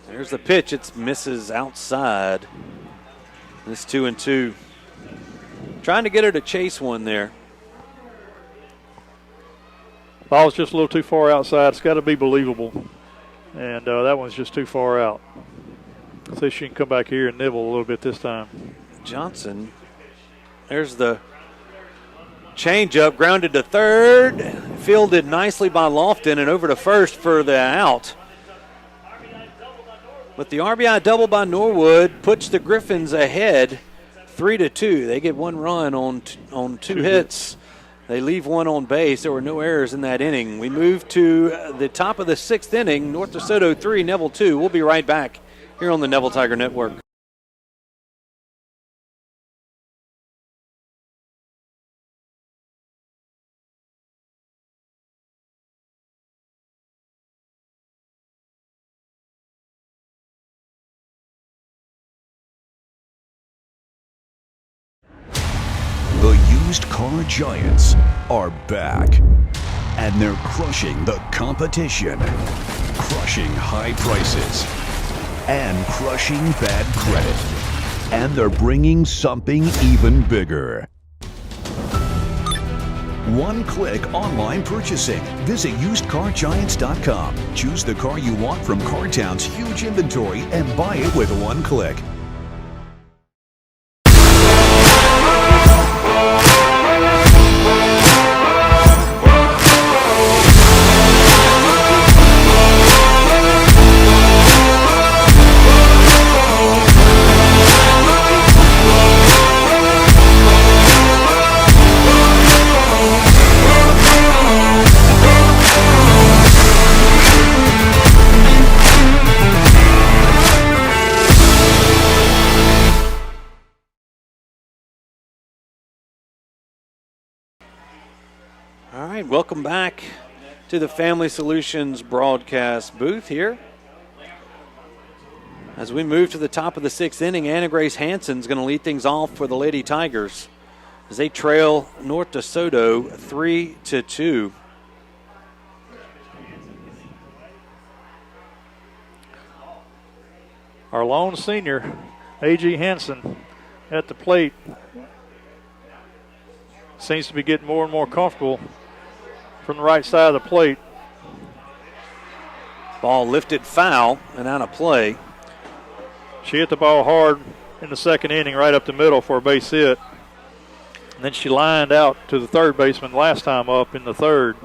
There's the pitch. It misses outside. It's 2-2. Trying to get her to chase one there. Ball's just a little too far outside. It's got to be believable. And that one's just too far out. See if she can come back here and nibble a little bit this time. Johnson. There's the changeup. Grounded to third. Fielded nicely by Lofton and over to first for the out. But the RBI double by Norwood puts the Griffins ahead 3-2. They get 1 run on 2 hits. They leave 1 on base. There were no errors in that inning. We move to the top of the 6th inning. North DeSoto 3, Neville 2. We'll be right back here on the Neville Tiger Network. used car giants are back. And they're crushing the competition, crushing high prices, and crushing bad credit. And they're bringing something even bigger. One-click online purchasing. Visit usedcargiants.com. Choose the car you want from CarTown's huge inventory and buy it with one click. All right, welcome back to the Family Solutions broadcast booth here. As we move to the top of the sixth inning, Anna Grace Hansen's going to lead things off for the Lady Tigers as they trail North DeSoto 3-2. Our lone senior, A.G. Hansen, at the plate. Seems to be getting more and more comfortable from the right side of the plate. Ball lifted foul and out of play. She hit the ball hard in the second inning right up the middle for a base hit. And then she lined out to the third baseman last time up in the third.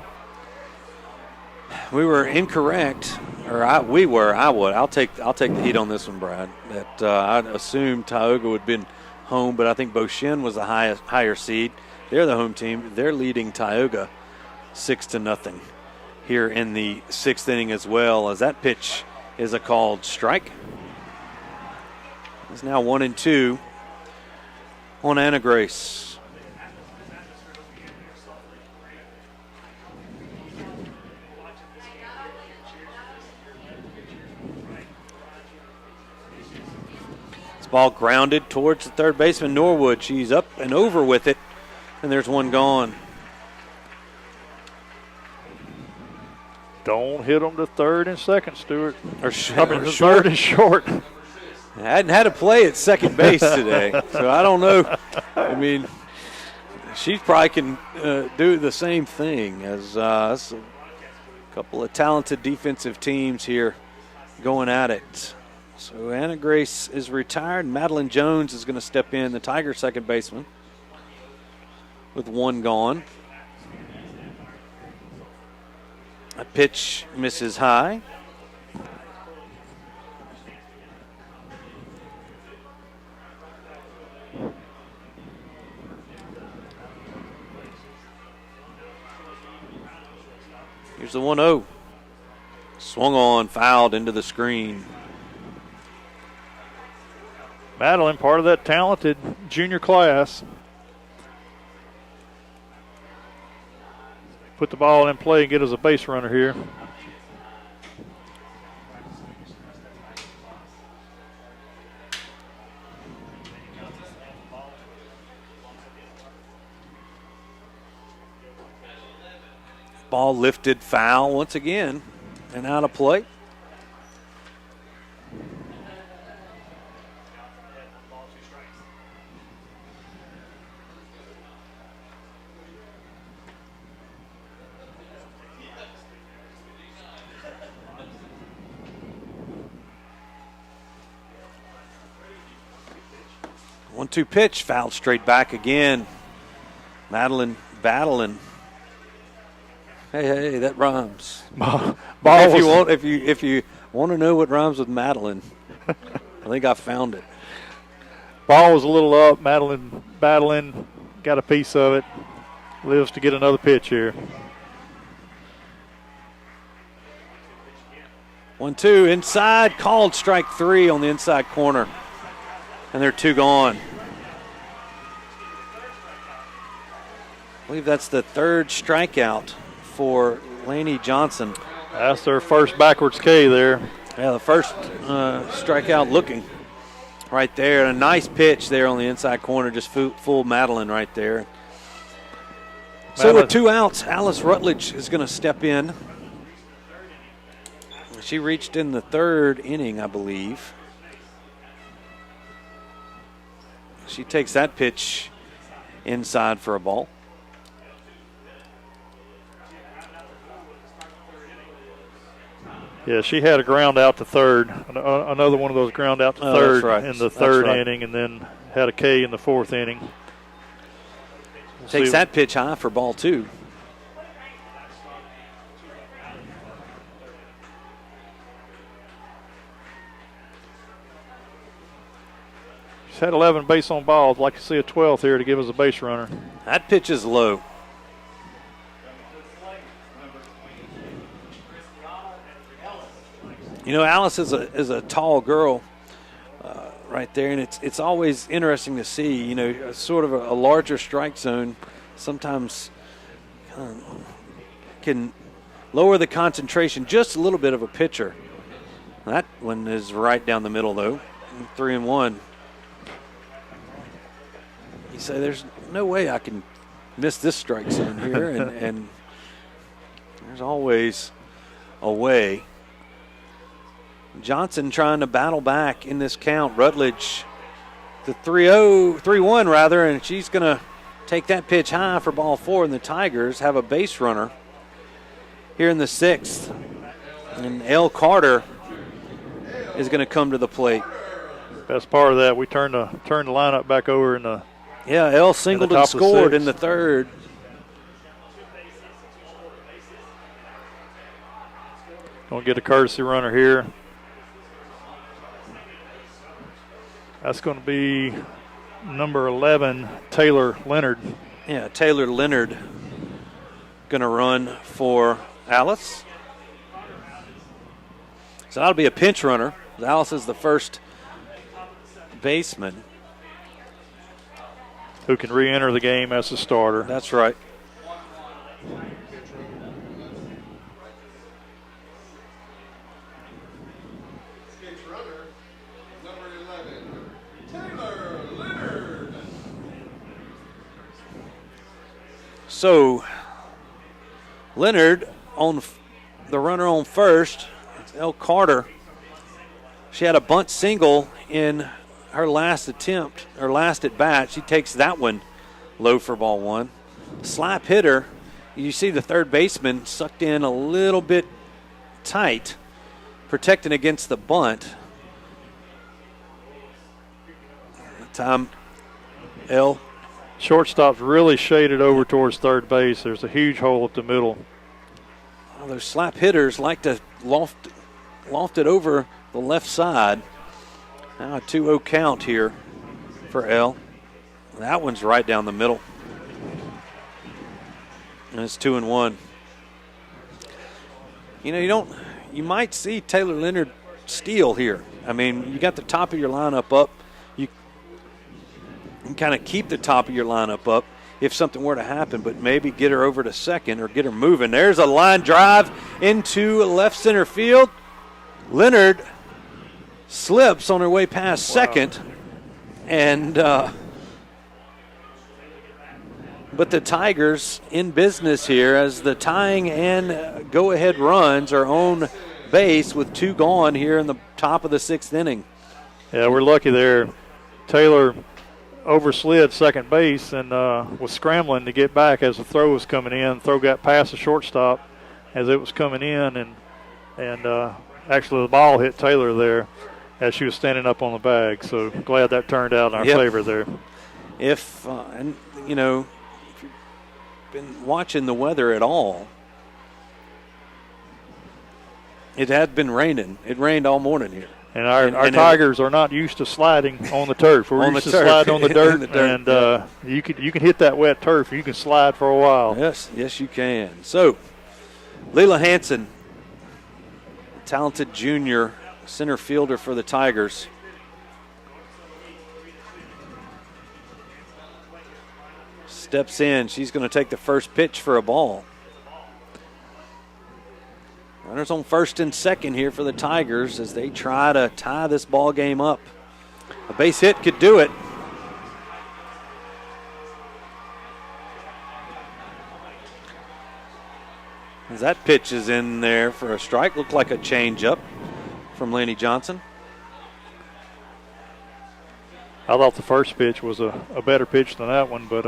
We were incorrect, or I would. I'll take the heat on this one, Brad. That I assumed Tioga would have been home, but I think Beauchene was the higher seed. They're the home team. They're leading Tioga 6-0 here in the sixth inning as well, as that pitch is a called strike. It's now 1-2 on Anna Grace. This ball grounded towards the third baseman, Norwood. She's up and over with it, and there's one gone. Don't hit them to third and second, Stewart. Third is short. I hadn't had a play at second base today, so I don't know. I mean, she probably can do the same thing as a couple of talented defensive teams here going at it. So Anna Grace is retired. Madeline Jones is going to step in, the Tiger second baseman, with one gone. A pitch misses high. Here's the 1-0. Swung on, fouled into the screen. Madeline, part of that talented junior class. Put the ball in play and get us a base runner here. Ball lifted foul once again and out of play. One-two pitch, fouled straight back again. Madeline battling. Hey, that rhymes. If you want to know what rhymes with Madeline, I think I found it. Ball was a little up. Madeline battling, got a piece of it. Lives to get another pitch here. 1-2 inside, called strike three on the inside corner. And they're two gone. I believe that's the third strikeout for Lainey Johnson. That's their first backwards K there. Yeah, the first strikeout looking right there. And a nice pitch there on the inside corner, just fooled Madeline right there. So with 2 outs, Alice Rutledge is going to step in. She reached in the 3rd inning, I believe. She takes that pitch inside for a ball. Yeah, she had a ground out to 3rd, another one of those ground out to 3rd in the 3rd inning, and then had a K in the 4th inning. Takes that pitch high for ball 2. She's had 11 base on balls. I'd like to see a 12th here to give us a base runner. That pitch is low. You know, Alice is a tall girl right there, and it's always interesting to see, you know, sort of a larger strike zone sometimes can lower the concentration just a little bit of a pitcher. That one is right down the middle, though, 3-1. You say there's no way I can miss this strike zone here, and there's always a way. Johnson trying to battle back in this count. Rutledge, the 3-1 rather, and she's going to take that pitch high for ball 4, and the Tigers have a base runner here in the 6th. And L. Carter is going to come to the plate. Best part of that, we turned the lineup back over in the L singled and scored in the 3rd. Gonna get a courtesy runner here. That's going to be number 11, Taylor Leonard. Yeah, Taylor Leonard going to run for Alice. So that'll be a pinch runner. Alice is the first baseman who can re-enter the game as a starter. That's right. So Leonard on the runner on first. It's L. Carter. She had a bunt single in her last attempt, or last at bat. She takes that one low for ball 1. Slap hitter. You see the third baseman sucked in a little bit tight, protecting against the bunt. Tom L. Shortstop's really shaded over towards third base. There's a huge hole up the middle. Well, those slap hitters like to loft it over the left side. Now a 2-0 count here for L. That one's right down the middle. And it's 2-1. You know, you might see Taylor Leonard steal here. I mean, you got the top of your lineup up. You can kind of keep the top of your lineup up if something were to happen, but maybe get her over to second or get her moving. There's a line drive into left center field. Leonard slips on her way past second, and but the Tigers in business here as the tying and go-ahead runs are on base with 2 gone here in the top of the 6th inning. Yeah, we're lucky there. Taylor overslid second base and was scrambling to get back as the throw was coming in. Throw got past the shortstop as it was coming in, and actually the ball hit Taylor there as she was standing up on the bag. So glad that turned out in our favor there. And you know, if you've been watching the weather at all, it had been raining. It rained all morning here. And our Tigers are not used to sliding on the turf. We're used to slide on the dirt, and you can hit that wet turf. You can slide for a while. Yes, you can. So, Leila Hansen, talented junior center fielder for the Tigers. Steps in. She's going to take the first pitch for a ball. Runners on first and second here for the Tigers as they try to tie this ball game up. A base hit could do it. that pitch is in there for a strike. Looked like a changeup from Laney Johnson. I thought the first pitch was a better pitch than that one, but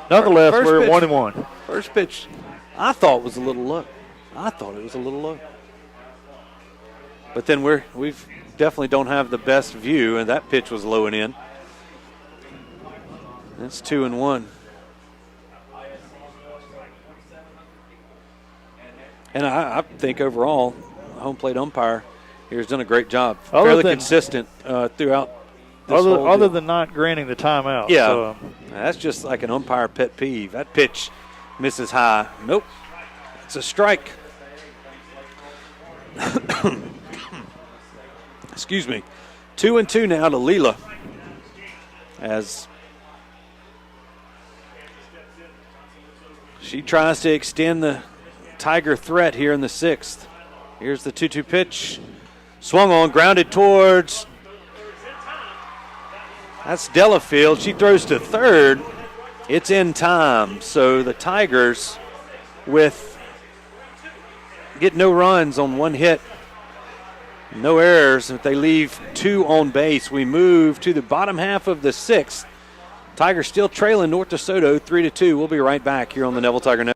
nonetheless, we're at 1-1. First pitch, I thought was a little low. I thought it was a little low. But then we've definitely don't have the best view, and that pitch was low and in. It's 2-1. And I think overall, home plate umpire here has done a great job. Fairly consistent throughout. Other than not granting the timeout. Yeah, so. That's just like an umpire pet peeve. That pitch misses high. Nope, it's a strike. Excuse me. 2-2 now to Leela as she tries to extend the Tiger threat here in the 6th. Here's the 2-2 pitch. Swung on, grounded towards. That's Delafield. She throws to third. It's in time. So the Tigers get no runs on one hit. No errors. If they leave 2 on base, we move to the bottom half of the 6th. Tigers still trailing North DeSoto 3-2. We'll be right back here on the Neville Tiger Network.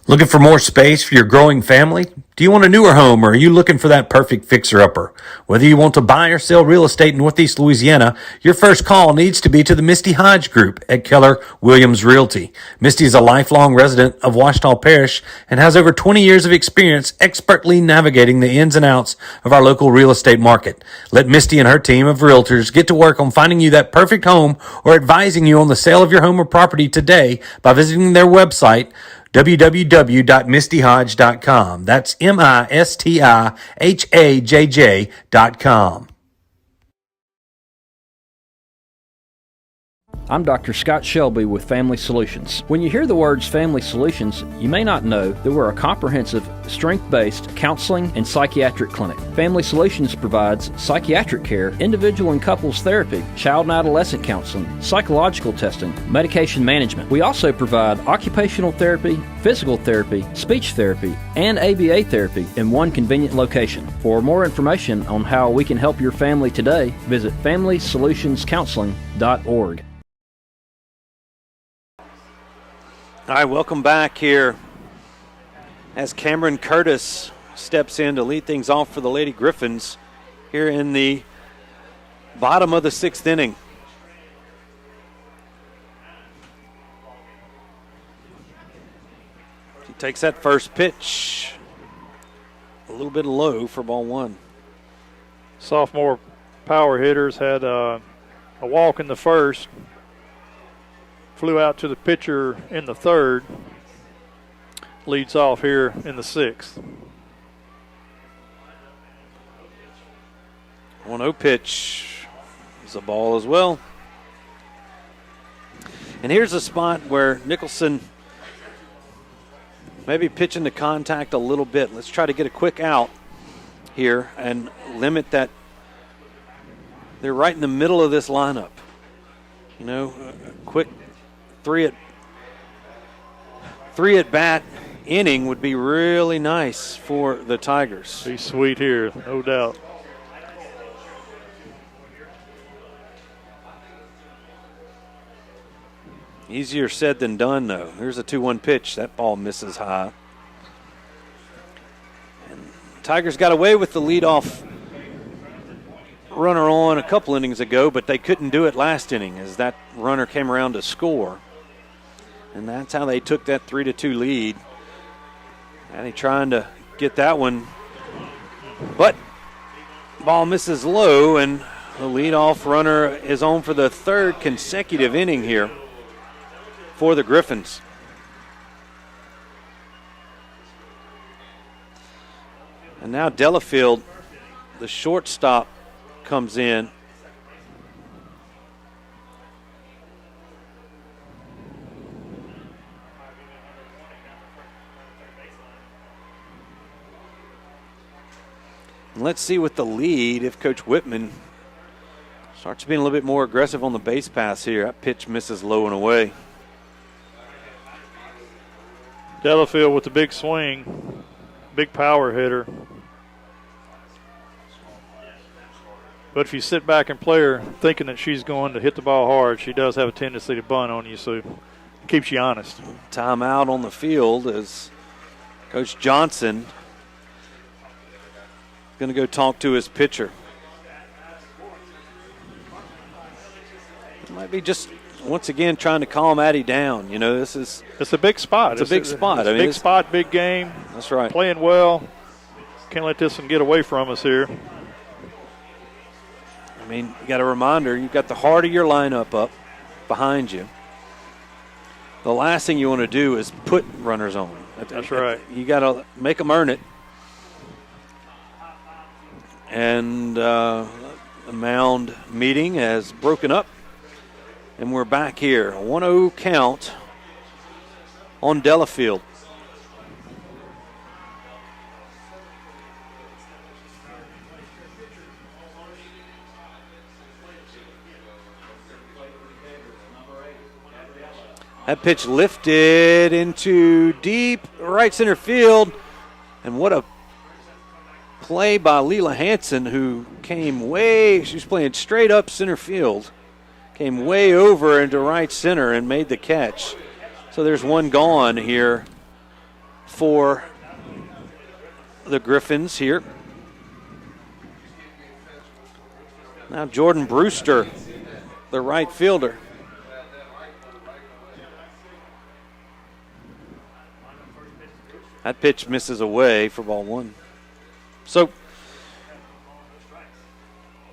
Looking for more space for your growing family? Do you want a newer home, or are you looking for that perfect fixer-upper? Whether you want to buy or sell real estate in Northeast Louisiana, your first call needs to be to the Misty Hodge Group at Keller Williams Realty. Misty is a lifelong resident of Washita Parish and has over 20 years of experience expertly navigating the ins and outs of our local real estate market. Let Misty and her team of realtors get to work on finding you that perfect home or advising you on the sale of your home or property today by visiting their website, www.mistyhodge.com. That's MISTIHAJJ.com. I'm Dr. Scott Shelby with Family Solutions. When you hear the words Family Solutions, you may not know that we're a comprehensive, strength-based counseling and psychiatric clinic. Family Solutions provides psychiatric care, individual and couples therapy, child and adolescent counseling, psychological testing, medication management. We also provide occupational therapy, physical therapy, speech therapy, and ABA therapy in one convenient location. For more information on how we can help your family today, visit FamilySolutionsCounseling.org. All right, welcome back here as Cameron Curtis steps in to lead things off for the Lady Griffins here in the bottom of the 6th inning. He takes that first pitch a little bit low for ball 1. Sophomore power hitters had a walk in the first. Flew out to the pitcher in the 3rd. Leads off here in the 6th. 1-0 pitch is a ball as well. And here's a spot where Nicholson maybe pitching to contact a little bit. Let's try to get a quick out here and limit that. They're right in the middle of this lineup. You know, a quick three at bat inning would be really nice for the Tigers. Be sweet here, no doubt. Easier said than done, though. Here's a 2-1 pitch. That ball misses high. And Tigers got away with the leadoff runner on a couple innings ago, but they couldn't do it last inning as that runner came around to score. And that's how they took that 3-2 lead. And he trying to get that one. But ball misses low, and the leadoff runner is on for the 3rd consecutive inning here for the Griffins. And now Delafield, the shortstop, comes in. And let's see with the lead if Coach Whitman starts being a little bit more aggressive on the base pass here. That pitch misses low and away. Delafield with the big swing, big power hitter. But if you sit back and play her thinking that she's going to hit the ball hard, she does have a tendency to bunt on you, so it keeps you honest. Timeout on the field as Coach Johnson going to go talk to his pitcher. Might be just once again trying to calm Addie down. You know, it's a big spot. It's a big spot. Big spot, big game. That's right. Playing well. Can't let this one get away from us here. I mean, you got a reminder, you've got the heart of your lineup up behind you. The last thing you want to do is put runners on. That's right. You got to make them earn it. And the mound meeting has broken up. And we're back here. A 1-0 count on Delafield. That pitch lifted into deep right center field. And what a play by Leela Hansen, who came she was playing straight up center field. Came way over into right center and made the catch. So there's one gone here for the Griffins here. Now Jordan Brewster, the right fielder. That pitch misses away for ball one. So it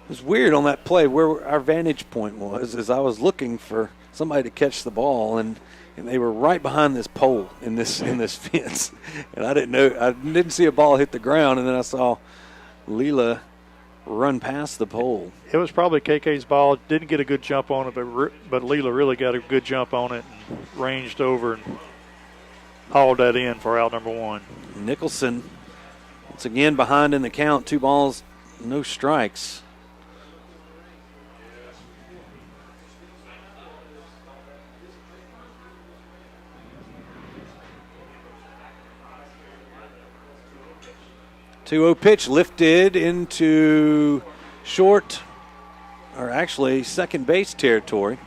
was weird on that play where our vantage point was, as I was looking for somebody to catch the ball, and they were right behind this pole in this fence, and I didn't see a ball hit the ground, and then I saw Leela run past the pole. It was probably KK's ball. Didn't get a good jump on it, but Leela really got a good jump on it and ranged over and hauled that in for out number one. Nicholson once again behind in the count. 2 balls, no strikes. Two-0 pitch lifted into short, or actually second base territory.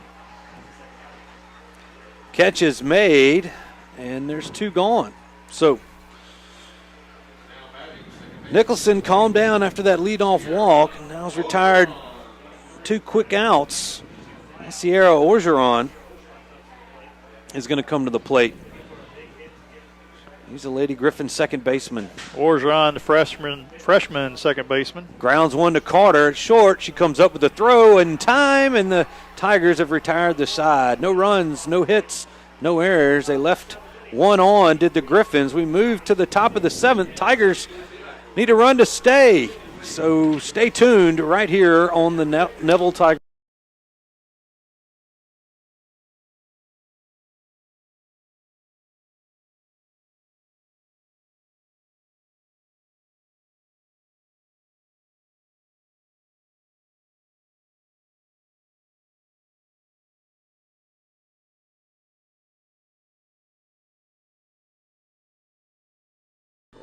Catch is made, and there's 2 gone. So Nicholson calmed down after that leadoff walk. Now he's retired 2 quick outs. Sierra Orgeron is going to come to the plate. He's a Lady Griffin second baseman. Orgeron, the freshman second baseman. Grounds one to Carter at short. She comes up with a throw in time, and the Tigers have retired the side. No runs, no hits, no errors. They left one on, did the Griffins. We move to the top of the 7th. Tigers need a run to stay. So stay tuned right here on the Neville Tigers.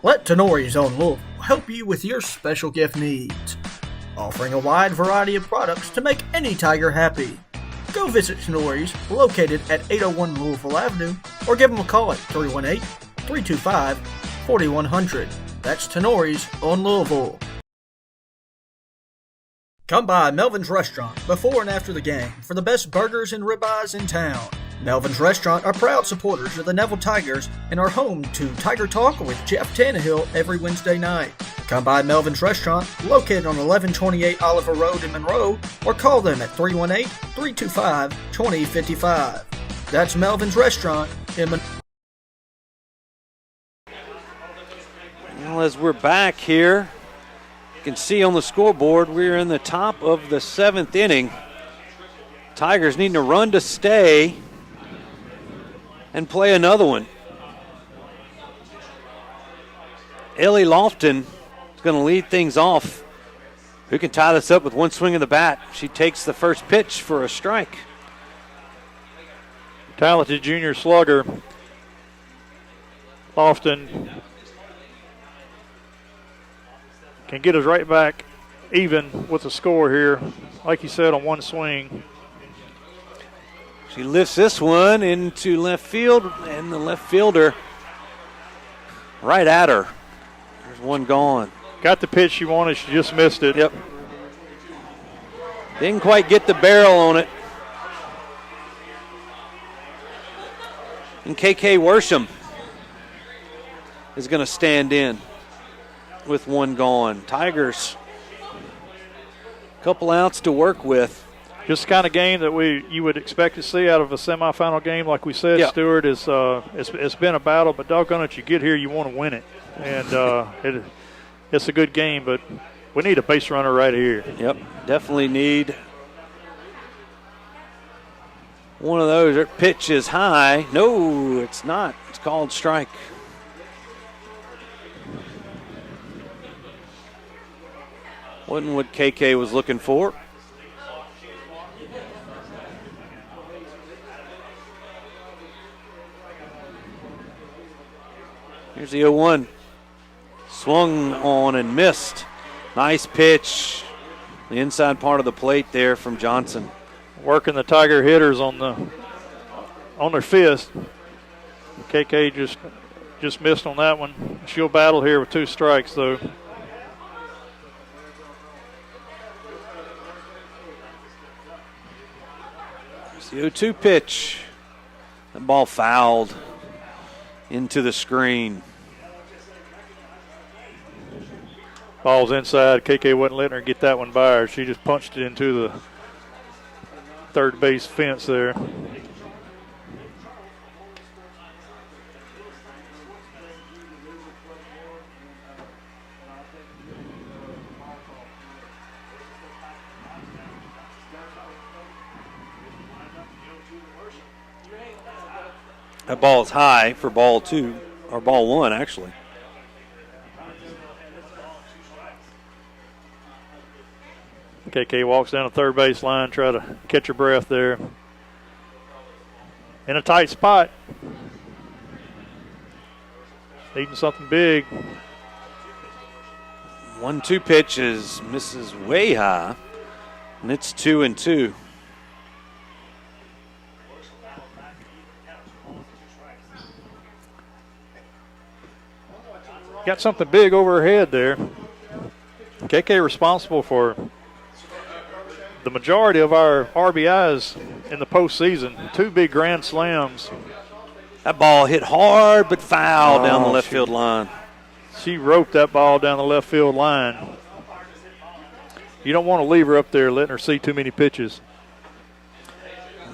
Let Tenori's Own Louisville help you with your special gift needs, offering a wide variety of products to make any Tiger happy. Go visit Tenori's, located at 801 Louisville Avenue, or give them a call at 318-325-4100. That's Tenori's on Louisville. Come by Melvin's Restaurant before and after the game for the best burgers and ribeyes in town. Melvin's Restaurant are proud supporters of the Neville Tigers and are home to Tiger Talk with Jeff Tannehill every Wednesday night. Come by Melvin's Restaurant, located on 1128 Oliver Road in Monroe, or call them at 318-325-2055. That's Melvin's Restaurant in Monroe. Well, as we're back here, you can see on the scoreboard we're in the top of the 7th inning. Tigers needing a run to stay and play another one. Ellie Lofton is going to lead things off. Who can tie this up with one swing of the bat? She takes the first pitch for a strike. Talented junior slugger. Often can get us right back even with the score here, like you said, on one swing. She lifts this one into left field, and the left fielder right at her. There's one gone. Got the pitch she wanted, she just missed it. Yep. Didn't quite get the barrel on it. And KK Worsham is going to stand in with one gone. Tigers, a couple outs to work with. Just the kind of game that you would expect to see out of a semifinal game, like we said. Yep. Stewart, it's been a battle, but doggone it, you get here, you want to win it, and it's a good game. But we need a base runner right here. Yep, definitely need one of those. Her pitch is high. No, it's not. It's called strike. Wasn't what KK was looking for. Here's the 0-1. Swung on and missed. Nice pitch. The inside part of the plate there from Johnson. Working the Tiger hitters on their fist. KK just missed on that one. She'll battle here with two strikes, though. It's the 0-2 pitch. That ball fouled into the screen. Ball's inside. KK wasn't letting her get that one by her. She just punched it into the third base fence there. That ball is high for ball two, or ball one, actually. KK walks down the third base line, try to catch her breath there. In a tight spot. Needing something big. 1-2 pitch is misses way high, and it's 2-2. Got something big over her head there. KK responsible for the majority of our RBIs in the postseason. Two big grand slams. That ball hit hard but foul down the left field line. She roped that ball down the left field line. You don't want to leave her up there letting her see too many pitches.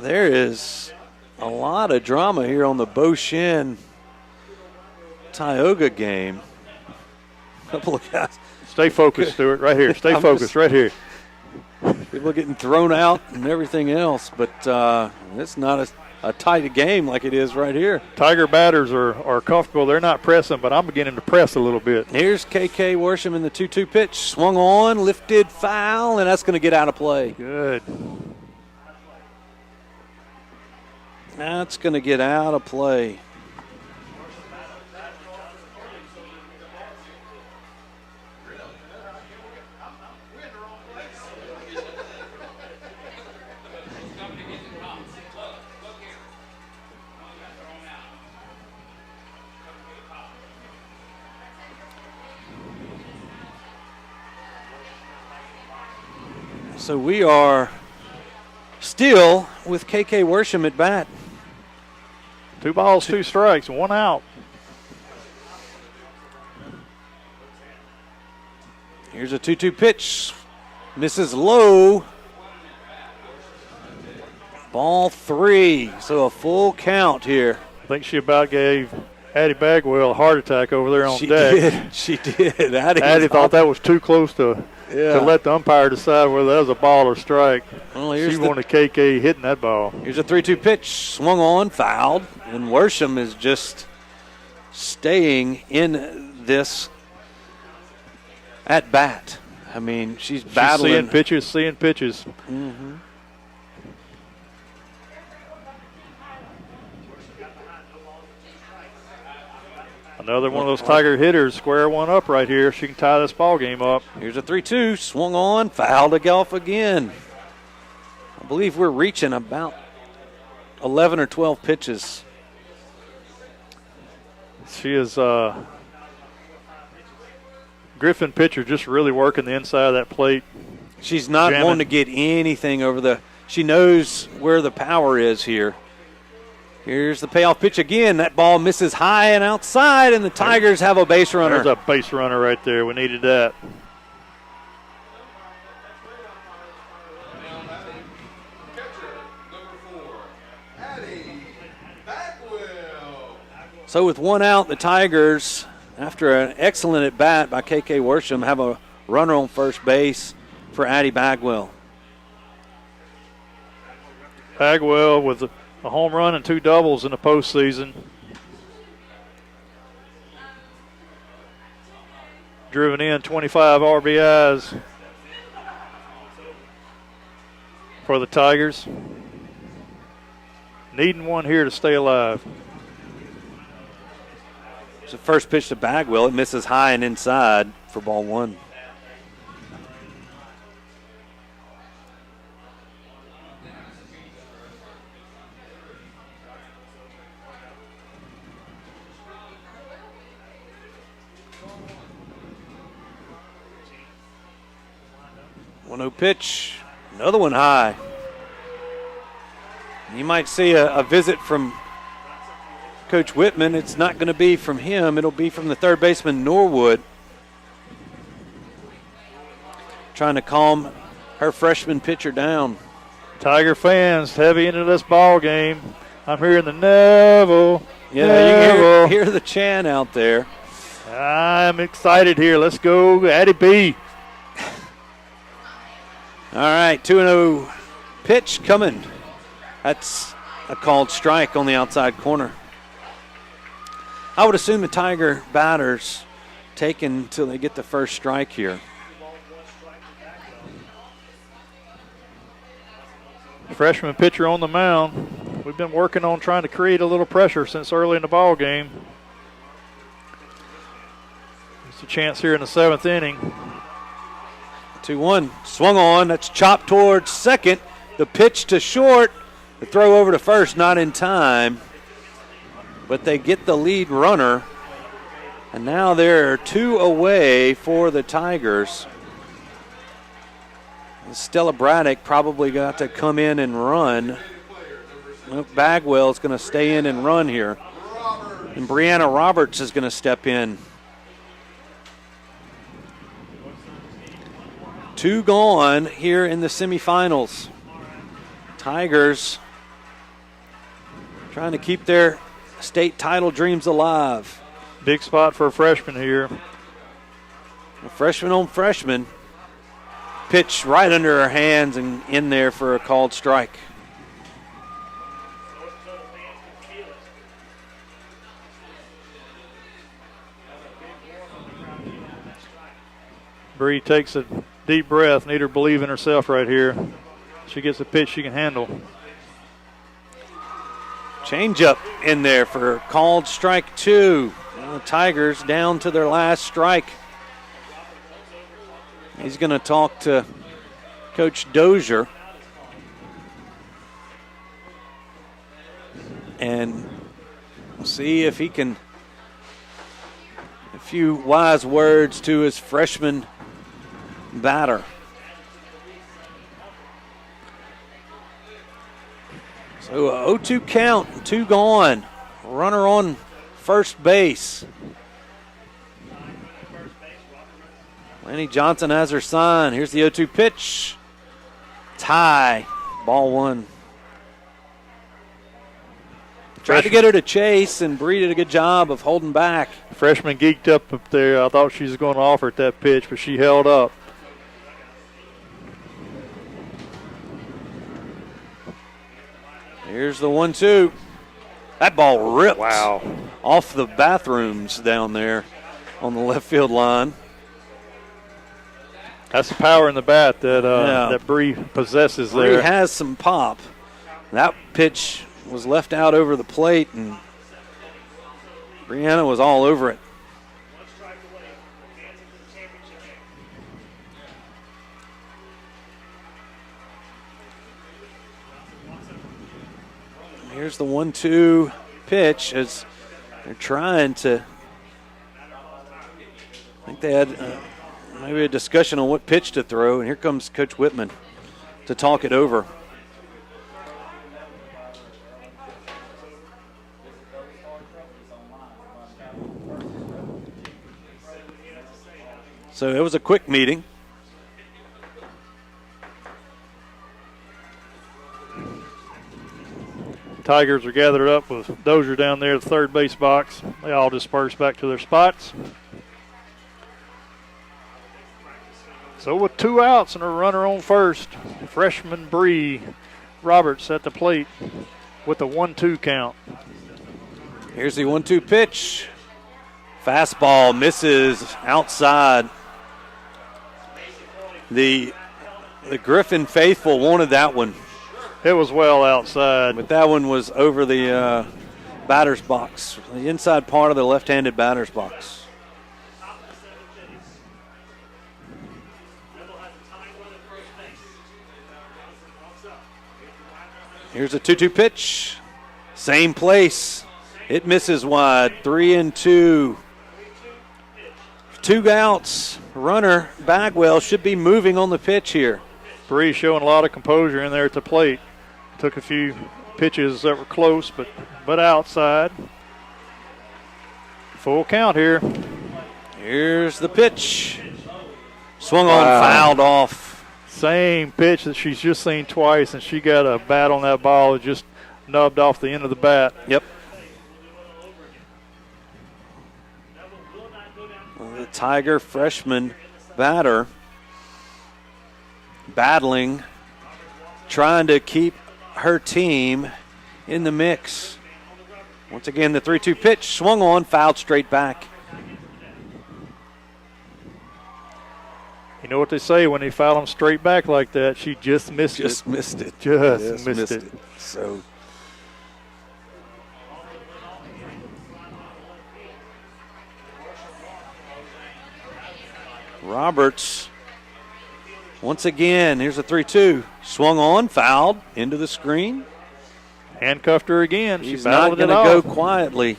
There is a lot of drama here on the Bo-Shin Tioga game. A couple of guys. Stay focused, Stewart, right here. Stay focused, right here. People getting thrown out and everything else, but it's not a tight game like it is right here. Tiger batters are comfortable. They're not pressing, but I'm beginning to press a little bit. Here's KK Worsham in the 2-2 pitch. Swung on, lifted, foul, and that's going to get out of play. Good. That's going to get out of play. So we are still with KK Worsham at bat. 2 balls, 2 strikes, 1 out. Here's a 2-2 pitch. Misses low. Ball 3. So a full count here. I think she about gave Addie Bagwell a heart attack over there on she deck. She did. Addie thought that was too close to let the umpire decide whether that was a ball or strike. Well, she wanted KK hitting that ball. Here's a 3-2 pitch. Swung on, fouled. And Worsham is just staying in this at bat. I mean, she's battling. Seeing pitches. Mm-hmm. Another one of those Tiger hitters, square one up right here. She can tie this ball game up. Here's a 3-2, swung on, fouled to golf again. I believe we're reaching about 11 or 12 pitches. She is Griffin pitcher just really working the inside of that plate. She's not jamming. wanting to get anything over the – she knows where the power is here. Here's the payoff pitch again. That ball misses high and outside, and the Tigers have a base runner. There's a base runner right there. We needed that. So with one out, the Tigers, after an excellent at-bat by K.K. Worsham, have a runner on first base for Addie Bagwell. Bagwell with a home run and 2 doubles in the postseason. Driven in 25 RBIs for the Tigers. Needing one here to stay alive. It's the first pitch to Bagwell. It misses high and inside for ball 1. One-0 pitch, another one high. You might see a visit from Coach Whitman. It's not going to be from him. It'll be from the third baseman, Norwood, trying to calm her freshman pitcher down. Tiger fans heavy into this ball game. I'm hearing the Neville. Yeah, Neville. you can hear the chant out there. I'm excited here. Let's go, Addie B. All right, 2-0 pitch coming. That's a called strike on the outside corner. I would assume the Tiger batters taken until they get the first strike here. Freshman pitcher on the mound. We've been working on trying to create a little pressure since early in the ball game. It's a chance here in the 7th inning. 2-1, swung on, that's chopped towards second. The pitch to short, the throw over to first, not in time. But they get the lead runner, and now they're 2 away for the Tigers. Stella Braddock probably got to come in and run. Bagwell's going to stay in and run here. And Brianna Roberts is going to step in. 2 gone here in the semifinals. Tigers trying to keep their state title dreams alive. Big spot for a freshman here. A freshman on freshman. Pitch right under her hands and in there for a called strike. Bree takes a deep breath. Need her believe in herself right here. She gets a pitch she can handle. Change up in there for called strike 2. Now the Tigers down to their last strike. He's going to talk to Coach Dozier. And we'll see if he can, a few wise words to his freshman batter. So a 0-2 count, 2 gone. Runner on first base. Lanny Johnson has her sign. Here's the 0-2 pitch. It's high. Ball 1. Tried to get her to chase, and Bree did a good job of holding back. Freshman geeked up there. I thought she was going to offer at that pitch, but she held up. Here's the 1-2. That ball ripped off the bathrooms down there on the left field line. That's the power in the bat that Bree possesses there. Bree has some pop. That pitch was left out over the plate, and Brianna was all over it. Here's the 1-2 pitch as they're trying to. I think they had maybe a discussion on what pitch to throw, and here comes Coach Whitman to talk it over. So it was a quick meeting. Tigers are gathered up with Dozier down there at the third base box. They all disperse back to their spots. So with 2 outs and a runner on first, freshman Bree Roberts at the plate with a 1-2 count. Here's the 1-2 pitch. Fastball misses outside. The Griffin faithful wanted that one. It was well outside. But that one was over the batter's box, the inside part of the left-handed batter's box. Here's a 2-2 pitch. Same place. It misses wide. 3-2. 2 outs. Runner Bagwell should be moving on the pitch here. Bree showing a lot of composure in there at the plate. Took a few pitches that were close, but outside. Full count here. Here's the pitch. Swung on, fouled off. Same pitch that she's just seen twice, and she got a bat on that ball that just nubbed off the end of the bat. Yep. The Tiger freshman batter battling, trying to keep her team in the mix. Once again, the 3-2 pitch swung on, fouled straight back. You know what they say when they foul them straight back like that? She just missed it. Just missed it. Just missed it. So Roberts, once again, here's a 3-2. Swung on, fouled, into the screen. Handcuffed her again. She's she not going to go quietly.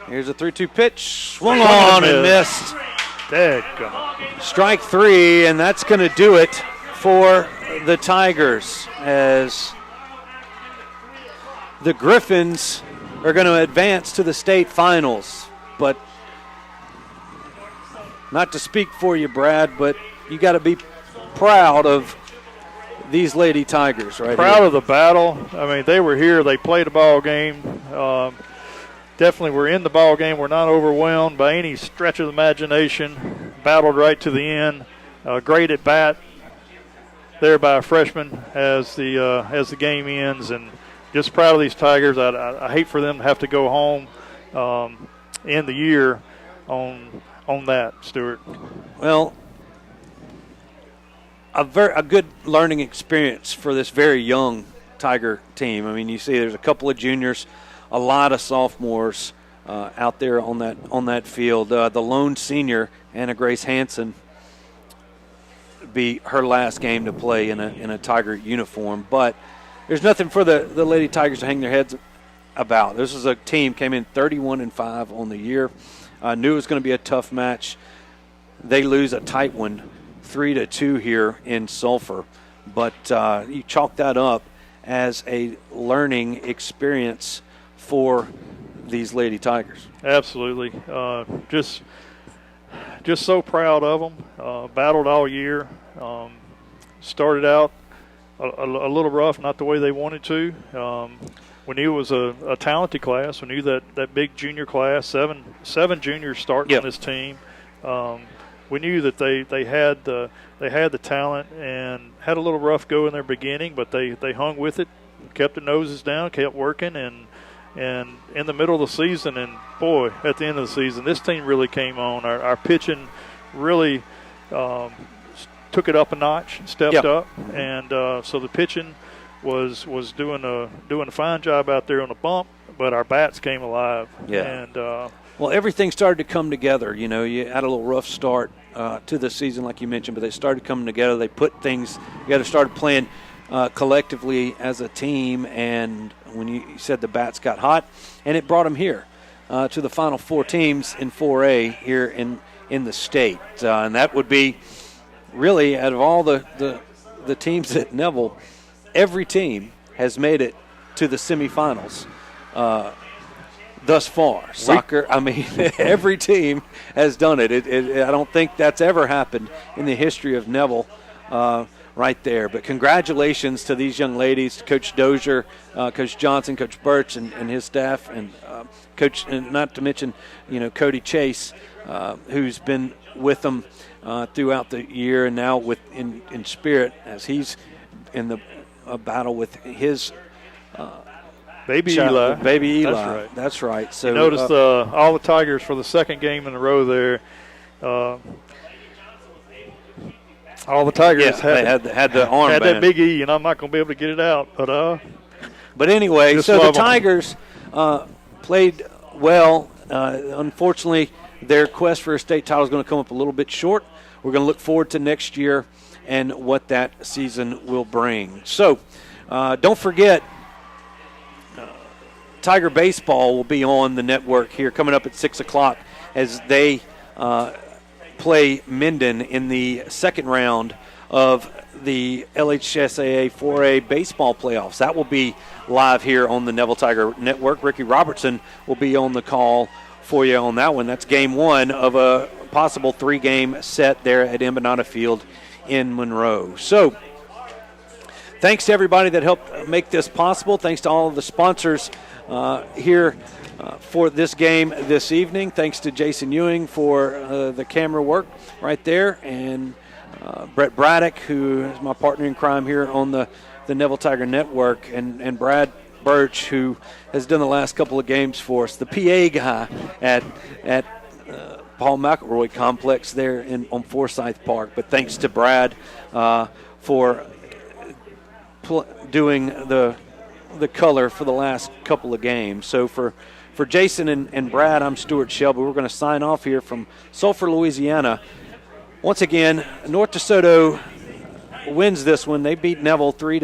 Here's a 3-2 pitch. Swung on and missed. Strike 3, and that's going to do it for the Tigers as the Griffins are going to advance to the state finals. But not to speak for you, Brad, but you got to be proud of these Lady Tigers right Proud here. of the battle. I mean, they were here. They played a ball game. Definitely were in the ball game. We're not overwhelmed by any stretch of the imagination. Battled right to the end. Great at bat there by a freshman as the game ends, and just proud of these Tigers. I hate for them to have to go home end the year on that, Stewart. Well, a good learning experience for this very young Tiger team. I mean, you see there's a couple of juniors, a lot of sophomores out there on that field. The lone senior, Anna Grace Hansen, be her last game to play in a Tiger uniform. But there's nothing for the Lady Tigers to hang their heads about. This is a team came in 31-5 on the year. Knew it was going to be a tough match. They lose a tight one, 3-2 here in Sulphur. But you chalk that up as a learning experience for these Lady Tigers. Absolutely. Just so proud of them. Battled all year. Started out a little rough, not the way they wanted to. We knew it was a talented class. We knew that big junior class, seven juniors starting on this team. we knew that they had the talent and had a little rough go in their beginning, but they hung with it, kept their noses down, kept working, and in the middle of the season, and boy, at the end of the season, this team really came on. Our pitching really took it up a notch, stepped up, and so the pitching was doing a fine job out there on the bump, but our bats came alive. Yeah. And well, everything started to come together. You know, you had a little rough start to the season, like you mentioned, but they started coming together. They put things together, started playing collectively as a team, and when you said the bats got hot, and it brought them here to the final 4 teams in 4A here in the state. And that would be really, out of all the teams at Neville, every team has made it to the semifinals thus far. Soccer, I mean, every team has done it. I don't think that's ever happened in the history of Neville right there. But congratulations to these young ladies, to Coach Dozier, Coach Johnson, Coach Burch, and his staff, and Coach, and not to mention, Cody Chase, who's been with them throughout the year, and now in spirit as he's in the battle with his Baby child, Eli. Baby Eli. That's right. That's right. So you noticed all the Tigers for the second game in a row there. All the Tigers had the armband. Had that big E, and I'm not going to be able to get it out. But anyway, so the love 'em. Tigers played well. Unfortunately, their quest for a state title is going to come up a little bit short. We're going to look forward to next year and what that season will bring. So don't forget, Tiger Baseball will be on the network here coming up at 6 o'clock as they play Minden in the second round of the LHSAA 4A baseball playoffs. That will be live here on the Neville Tiger Network. Ricky Robertson will be on the call for you on that one. That's game 1 of a possible 3-game set there at Empanada Field in Monroe. So thanks to everybody that helped make this possible. Thanks to all of the sponsors here for this game this evening. Thanks to Jason Ewing for the camera work right there, and Brett Braddock, who is my partner in crime here on the Neville Tiger Network, and Brad Burch, who has done the last couple of games for us, the PA guy at Paul McElroy Complex there on Forsyth Park. But thanks to Brad for doing the color for the last couple of games. So for Jason and Brad, I'm Stewart Shelby. We're going to sign off here from Sulphur, Louisiana. Once again, North DeSoto wins this one. They beat Neville 3-2